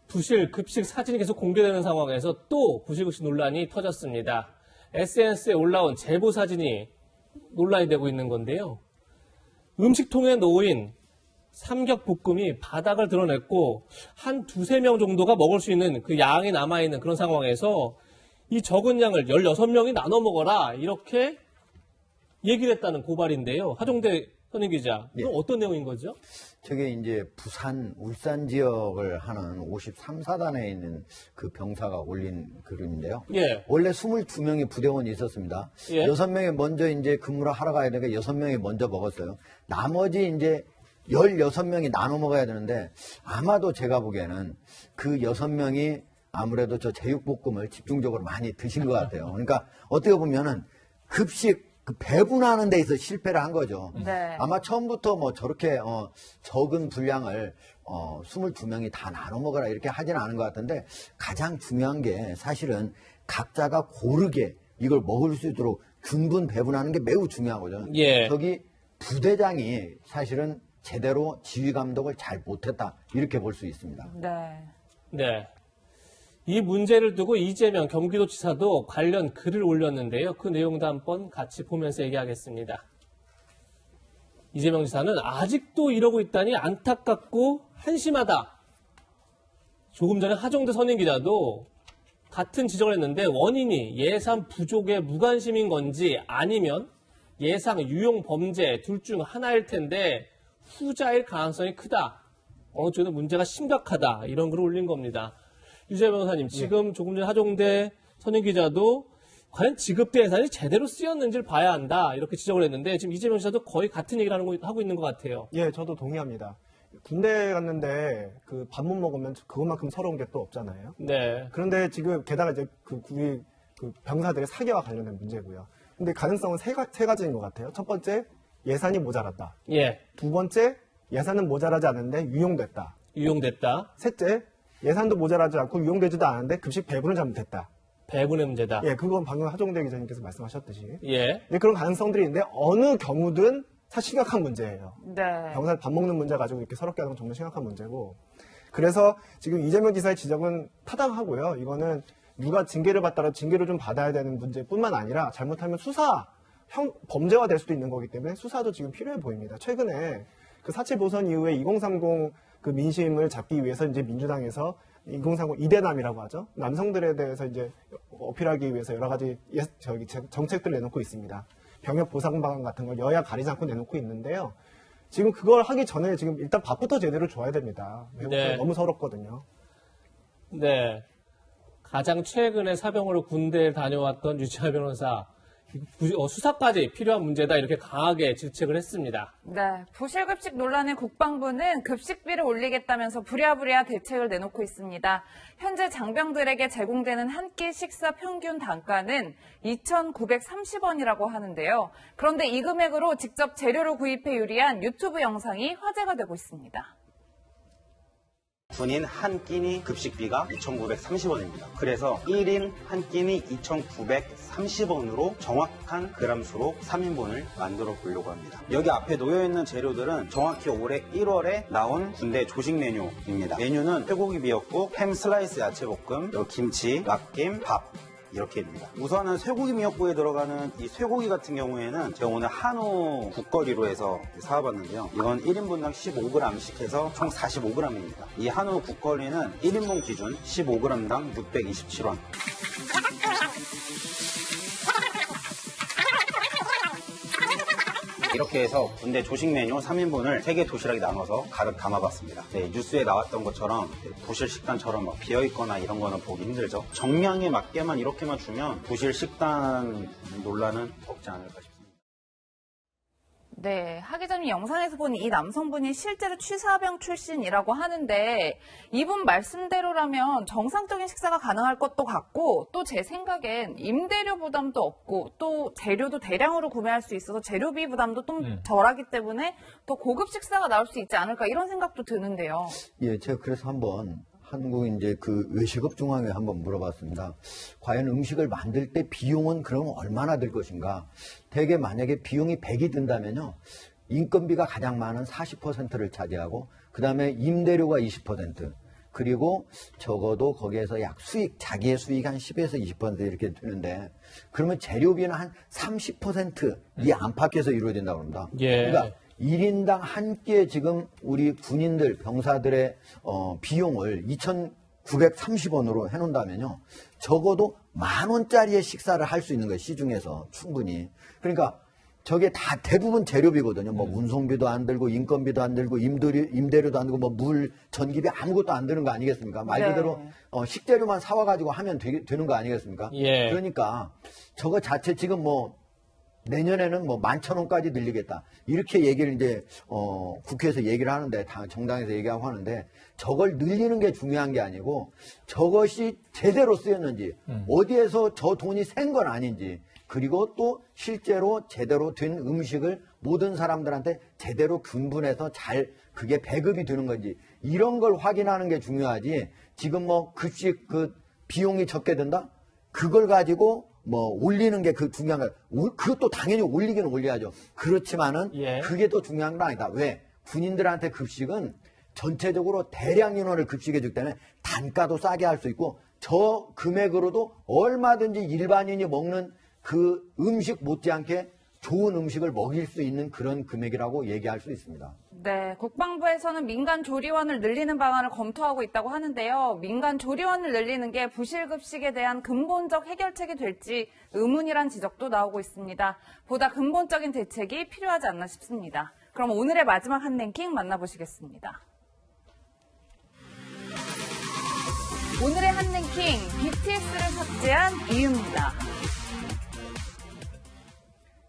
부실 급식 사진이 계속 공개되는 상황에서 또 부실급식 논란이 터졌습니다. SNS에 올라온 제보 사진이 논란이 되고 있는 건데요. 음식통에 놓인 삼겹볶음이 바닥을 드러냈고 한 두세 명 정도가 먹을 수 있는 그 양이 남아있는 그런 상황에서 이 적은 양을 16명이 나눠 먹어라 이렇게 얘기를 했다는 고발인데요. 하정대 선임 기자. 예. 그건 어떤 내용인 거죠? 저게 이제 부산, 울산 지역을 하는 53사단에 있는 그 병사가 올린 글인데요. 예. 원래 22명의 부대원이 있었습니다. 예. 6명이 먼저 이제 근무를 하러 가야 되니까 6명이 먼저 먹었어요. 나머지 이제 16명이 나눠 먹어야 되는데 아마도 제가 보기에는 그 6명이 아무래도 저 제육볶음을 집중적으로 많이 드신 것 같아요. 그러니까 어떻게 보면은 급식 그 배분하는 데 있어 실패를 한 거죠. 네. 아마 처음부터 뭐 저렇게 적은 분량을 22명이 다 나눠 먹어라 이렇게 하지는 않은 것 같은데 가장 중요한 게 사실은 각자가 고르게 이걸 먹을 수 있도록 균분 배분하는 게 매우 중요한 거죠. 예. 저기 부대장이 사실은 제대로 지휘 감독을 잘 못했다 이렇게 볼 수 있습니다. 네. 네. 이 문제를 두고 이재명 경기도지사도 관련 글을 올렸는데요. 그 내용도 한번 같이 보면서 얘기하겠습니다. 이재명 지사는 아직도 이러고 있다니 안타깝고 한심하다. 조금 전에 하정대 선임 기자도 같은 지적을 했는데 원인이 예산 부족의 무관심인 건지 아니면 예상 유용 범죄 둘 중 하나일 텐데 후자일 가능성이 크다. 어느 쪽에도 문제가 심각하다. 이런 글을 올린 겁니다. 유재 변호사님, 지금 조금 전에 하정대 선임 기자도 과연 지급된 예산이 제대로 쓰였는지를 봐야 한다. 이렇게 지적을 했는데 지금 이재명 지사도 거의 같은 얘기를 하고 있는 것 같아요. 예, 저도 동의합니다. 군대 갔는데 그 밥 못 먹으면 그것만큼 서러운 게 또 없잖아요. 네. 그런데 지금 게다가 이제 우리 그 병사들의 사기와 관련된 문제고요. 근데 가능성은 세 가지인 것 같아요. 첫 번째, 예산이 모자랐다. 예. 두 번째, 예산은 모자라지 않은데 유용됐다. 유용됐다. 셋째, 예산도 모자라지 않고 유용되지도 않은데 급식 배분을 잘못했다. 배분의 문제다. 예, 그건 방금 하정대 기자님께서 말씀하셨듯이. 예. 네, 그런 가능성들이 있는데 어느 경우든 사실 심각한 문제예요. 네. 병사 밥 먹는 문제 가지고 이렇게 서럽게 하는 건 정말 심각한 문제고. 그래서 지금 이재명 지사의 지적은 타당하고요. 이거는 누가 징계를 받더라도 징계를 좀 받아야 되는 문제뿐만 아니라 잘못하면 범죄가 될 수도 있는 거기 때문에 수사도 지금 필요해 보입니다. 최근에 그 4.7 보선 이후에 2030 그 민심을 잡기 위해서 이제 민주당에서 2030 이대남이라고 하죠. 남성들에 대해서 이제 어필하기 위해서 여러 가지 정책들을 내놓고 있습니다. 병역 보상 방안 같은 걸 여야 가리지 않고 내놓고 있는데요. 지금 그걸 하기 전에 지금 일단 밥부터 제대로 줘야 됩니다. 네. 너무 서럽거든요. 네. 가장 최근에 사병으로 군대에 다녀왔던 유치하 변호사, 수사까지 필요한 문제다 이렇게 강하게 질책을 했습니다. 네, 부실급식 논란의 국방부는 급식비를 올리겠다면서 부랴부랴 대책을 내놓고 있습니다. 현재 장병들에게 제공되는 한 끼 식사 평균 단가는 2,930원이라고 하는데요. 그런데 이 금액으로 직접 재료를 구입해 요리한 유튜브 영상이 화제가 되고 있습니다. 군인 한 끼니 급식비가 2,930원입니다. 그래서 1인 한 끼니 2,930원으로 정확한 그람수로 3인분을 만들어 보려고 합니다. 여기 앞에 놓여있는 재료들은 정확히 올해 1월에 나온 군대 조식 메뉴입니다. 메뉴는 쇠고기 미역국, 햄 슬라이스 야채볶음, 그리고 김치, 락김, 밥 이렇게입니다. 우선은 쇠고기 미역국에 들어가는 이 쇠고기 같은 경우에는 제가 오늘 한우 국거리로 해서 사와봤는데요. 이건 1인분당 15g씩 해서 총 45g입니다. 이 한우 국거리는 1인분 기준 15g당 627원. 이렇게 해서 군대 조식 메뉴 3인분을 3개 도시락에 나눠서 가득 담아봤습니다. 네, 뉴스에 나왔던 것처럼 부실 식단처럼 비어있거나 이런 거는 보기 힘들죠. 정량에 맞게만 이렇게만 주면 부실 식단 논란은 없지 않을까 싶습니다. 네, 하 기자님 영상에서 본 이 남성분이 실제로 취사병 출신이라고 하는데 이분 말씀대로라면 정상적인 식사가 가능할 것도 같고 또 제 생각엔 임대료 부담도 없고 또 재료도 대량으로 구매할 수 있어서 재료비 부담도 좀 덜하기 때문에 또 고급 식사가 나올 수 있지 않을까 이런 생각도 드는데요. 예, 제가 그래서 한번 한국 이제 그 외식업 중앙회 한번 물어봤습니다. 과연 음식을 만들 때 비용은 그럼 얼마나 들 것인가? 대개 만약에 비용이 100이 든다면요. 인건비가 가장 많은 40%를 차지하고 그다음에 임대료가 20% 그리고 적어도 거기에서 약 수익, 자기의 수익 한 10에서 20% 이렇게 드는데 그러면 재료비는 한 30% 이 안팎에서 이루어진다고 합니다. 예. 그러니까 1인당 한 끼에 지금 우리 군인들, 병사들의 비용을 2,930원으로 해놓는다면요. 적어도 10,000원짜리의 식사를 할 수 있는 거예요. 시중에서 충분히. 그러니까 저게 다 대부분 재료비거든요. 뭐 운송비도 안 들고 인건비도 안 들고 임대료도 안 들고 뭐 물, 전기비 아무것도 안 드는 거 아니겠습니까? 말 그대로 식재료만 사와가지고 하면 되는 거 아니겠습니까? 예. 그러니까 저거 자체 지금 뭐 내년에는 뭐 11,000원까지 늘리겠다. 이렇게 얘기를 이제, 국회에서 얘기를 하는데, 정당에서 얘기하고 하는데, 저걸 늘리는 게 중요한 게 아니고, 저것이 제대로 쓰였는지, 어디에서 저 돈이 센 건 아닌지, 그리고 또 실제로 제대로 된 음식을 모든 사람들한테 제대로 분분해서 잘 그게 배급이 되는 건지, 이런 걸 확인하는 게 중요하지, 지금 뭐 급식 비용이 적게 든다? 그걸 가지고 뭐 올리는 게 그 중요한 거예요. 그것도 당연히 올리기는 올려야죠. 그렇지만은 그게 더 중요한 건 아니다. 왜? 군인들한테 급식은 전체적으로 대량 인원을 급식해 주기 때문에 단가도 싸게 할 수 있고 저 금액으로도 얼마든지 일반인이 먹는 그 음식 못지않게 좋은 음식을 먹일 수 있는 그런 금액이라고 얘기할 수 있습니다. 네, 국방부에서는 민간 조리원을 늘리는 방안을 검토하고 있다고 하는데요. 민간 조리원을 늘리는 게 부실급식에 대한 근본적 해결책이 될지 의문이란 지적도 나오고 있습니다. 보다 근본적인 대책이 필요하지 않나 싶습니다. 그럼 오늘의 마지막 한 랭킹 만나보시겠습니다. 오늘의 한 랭킹, BTS를 삭제한 이유입니다.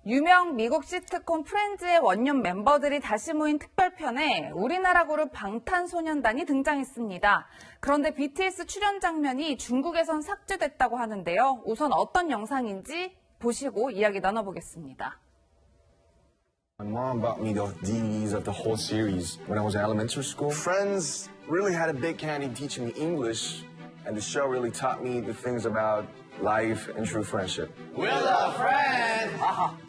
유명 미국 시트콤 프렌즈의 원년 멤버들이 다시 모인 특별편에 우리나라 그룹 방탄소년단이 등장했습니다. 그런데 BTS 출연 장면이 중국에선 삭제됐다고 하는데요. 우선 어떤 영상인지 보시고 이야기 나눠보겠습니다. My mom bought me the DVDs of the whole series when I was in elementary school. Friends really had a big hand in teaching me English, and the show really taught me the things about life and true friendship. We're the friends!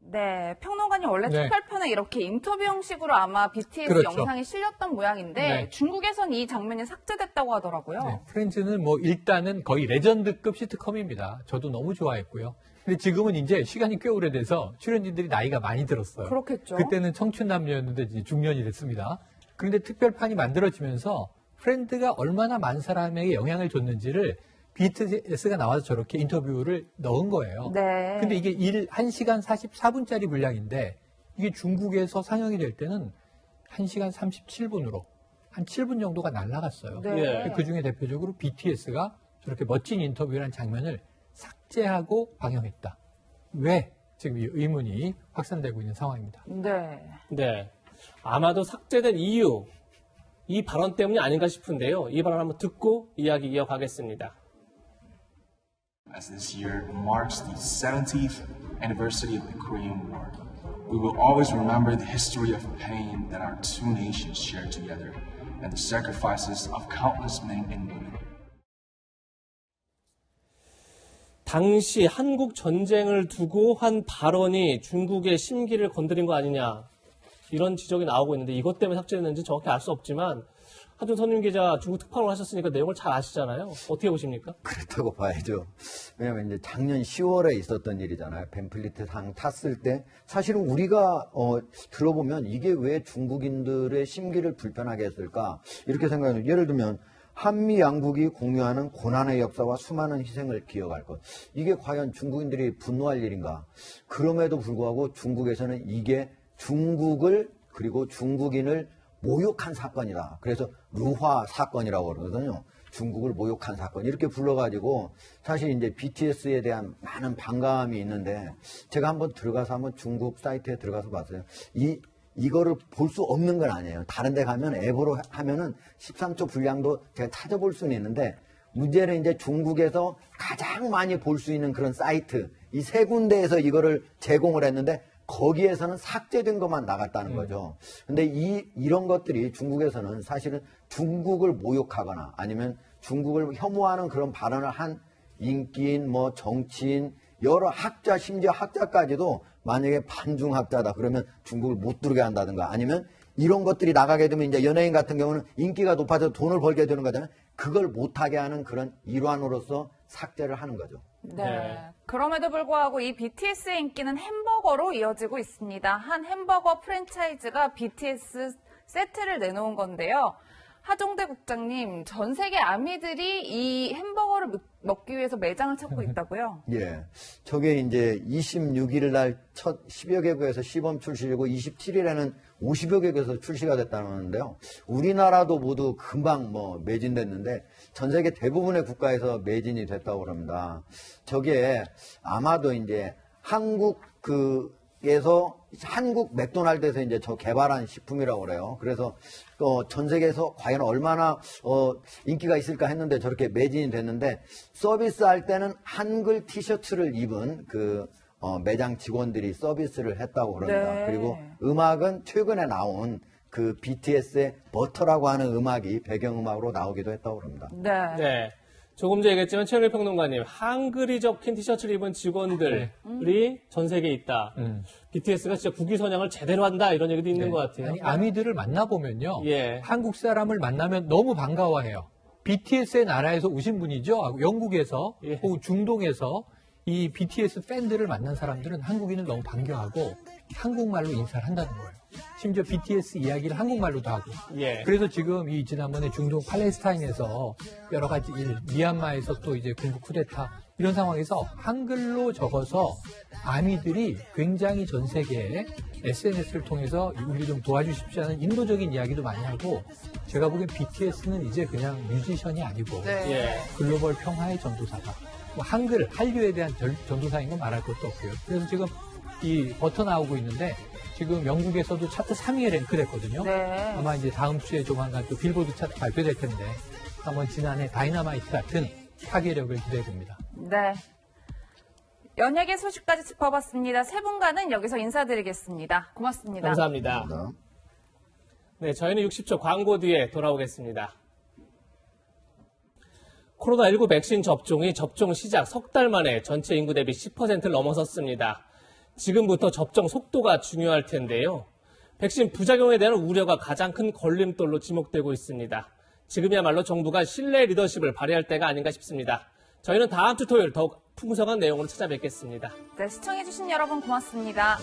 네, 평론가님 원래 특별편에 이렇게 인터뷰 형식으로 아마 BTS 영상이 실렸던 모양인데 중국에선 이 장면이 삭제됐다고 하더라고요. 네, 프렌즈는 뭐 일단은 거의 레전드급 시트콤입니다. 저도 너무 좋아했고요. 근데 지금은 이제 시간이 꽤 오래돼서 출연진들이 나이가 많이 들었어요. 그렇겠죠. 그때는 청춘 남녀였는데 이제 중년이 됐습니다. 그런데 특별판이 만들어지면서 프렌드가 얼마나 많은 사람에게 영향을 줬는지를 BTS가 나와서 저렇게 인터뷰를 넣은 거예요. 네. 근데 이게 1시간 44분짜리 분량인데 이게 중국에서 상영이 될 때는 1시간 37분으로 한 7분 정도가 날아갔어요. 네. 그 중에 대표적으로 BTS가 저렇게 멋진 인터뷰라는 장면을 삭제하고 방영했다. 왜? 지금 이 의문이 확산되고 있는 상황입니다. 네. 아마도 삭제된 이유, 이 발언 때문이 아닌가 싶은데요. 이 발언 한번 듣고 이야기 이어가겠습니다. As this year marks the 70th anniversary of the Korean War, we will always remember the history of pain that our two nations shared together and the sacrifices of countless men and women. 당시 한국 전쟁을 두고 한 발언이 중국의 심기를 건드린 거 아니냐 이런 지적이 나오고 있는데 이것 때문에 삭제됐는지 정확히 알 수 없지만 하준 선임 기자 중국 특파원을 하셨으니까 내용을 잘 아시잖아요. 어떻게 보십니까? 그렇다고 봐야죠. 왜냐하면 이제 작년 10월에 있었던 일이잖아요. 벤플리트 상 탔을 때 사실은 우리가 들어보면 이게 왜 중국인들의 심기를 불편하게 했을까 이렇게 생각해요. 예를 들면 한미 양국이 공유하는 고난의 역사와 수많은 희생을 기억할 것. 이게 과연 중국인들이 분노할 일인가? 그럼에도 불구하고 중국에서는 이게 중국을 그리고 중국인을 모욕한 사건이다. 그래서 루화 사건이라고 그러거든요. 중국을 모욕한 사건. 이렇게 불러가지고 사실 이제 BTS에 대한 많은 반감이 있는데 제가 한번 중국 사이트에 들어가서 봤어요. 이거를 볼 수 없는 건 아니에요. 다른 데 가면 앱으로 하면은 13초 분량도 제가 찾아볼 수는 있는데 문제는 이제 중국에서 가장 많이 볼 수 있는 그런 사이트 이 세 군데에서 이거를 제공을 했는데 거기에서는 삭제된 것만 나갔다는 거죠. 근데 이런 것들이 중국에서는 사실은 중국을 모욕하거나 아니면 중국을 혐오하는 그런 발언을 한 인기인, 뭐 정치인, 여러 학자, 심지어 학자까지도 만약에 반중학자다 그러면 중국을 못 들게 한다든가 아니면 이런 것들이 나가게 되면 이제 연예인 같은 경우는 인기가 높아져서 돈을 벌게 되는 거잖아요. 그걸 못하게 하는 그런 일환으로서 삭제를 하는 거죠. 네. 그럼에도 불구하고 이 BTS의 인기는 햄버거로 이어지고 있습니다. 한 햄버거 프랜차이즈가 BTS 세트를 내놓은 건데요. 하종대 국장님, 전 세계 아미들이 이 햄버거를 먹기 위해서 매장을 찾고 있다고요? 예. 저게 이제 26일 날 첫 10여 개국에서 시범 출시이고 27일에는 50여 개국에서 출시가 됐다는데요. 우리나라도 모두 금방 매진됐는데 전 세계 대부분의 국가에서 매진이 됐다고 그럽니다. 저게 아마도 이제 한국에서 한국 맥도날드에서 이제 저 개발한 식품이라고 그래요. 그래서 전 세계에서 과연 얼마나 인기가 있을까 했는데 저렇게 매진이 됐는데 서비스할 때는 한글 티셔츠를 입은 매장 직원들이 서비스를 했다고 그럽니다. 네. 그리고 음악은 최근에 나온 그 BTS의 버터라고 하는 음악이 배경음악으로 나오기도 했다고 그럽니다. 네. 조금 전에 얘기했지만 최영일 평론가님, 한글이 적힌 티셔츠를 입은 직원들이 전 세계에 있다. BTS가 진짜 국위 선양을 제대로 한다 이런 얘기도 있는 것 같아요. 아니, 아미들을 만나보면요. 예. 한국 사람을 만나면 너무 반가워해요. BTS의 나라에서 오신 분이죠. 영국에서 혹은 중동에서 이 BTS 팬들을 만난 사람들은 한국인을 너무 반겨하고 한국말로 인사를 한다는 거예요. 심지어 BTS 이야기를 한국말로도 하고. 예. 그래서 지금 이 지난번에 중동 팔레스타인에서 여러 가지 미얀마에서 또 이제 군부 쿠데타 이런 상황에서 한글로 적어서 아미들이 굉장히 전 세계에 SNS를 통해서 우리 좀 도와주십시오 하는 인도적인 이야기도 많이 하고 제가 보기엔 BTS는 이제 그냥 뮤지션이 아니고 글로벌 평화의 전도사다. 한글, 한류에 대한 전도사인 건 말할 것도 없고요. 그래서 지금 이 버터 나오고 있는데 지금 영국에서도 차트 3위에 랭크됐거든요. 네. 아마 이제 다음 주에 조만간 또 빌보드 차트 발표될 텐데 한번 지난해 다이너마이트 같은 파괴력을 기대해 봅니다. 네. 연예계 소식까지 짚어봤습니다. 세 분과는 여기서 인사드리겠습니다. 고맙습니다. 감사합니다. 네, 저희는 60초 광고 뒤에 돌아오겠습니다. 코로나19 백신 접종이 접종 시작 석 달 만에 전체 인구 대비 10%를 넘어섰습니다. 지금부터 접종 속도가 중요할 텐데요. 백신 부작용에 대한 우려가 가장 큰 걸림돌로 지목되고 있습니다. 지금이야말로 정부가 신뢰 리더십을 발휘할 때가 아닌가 싶습니다. 저희는 다음 주 토요일 더욱 풍성한 내용으로 찾아뵙겠습니다. 네, 시청해주신 여러분 고맙습니다.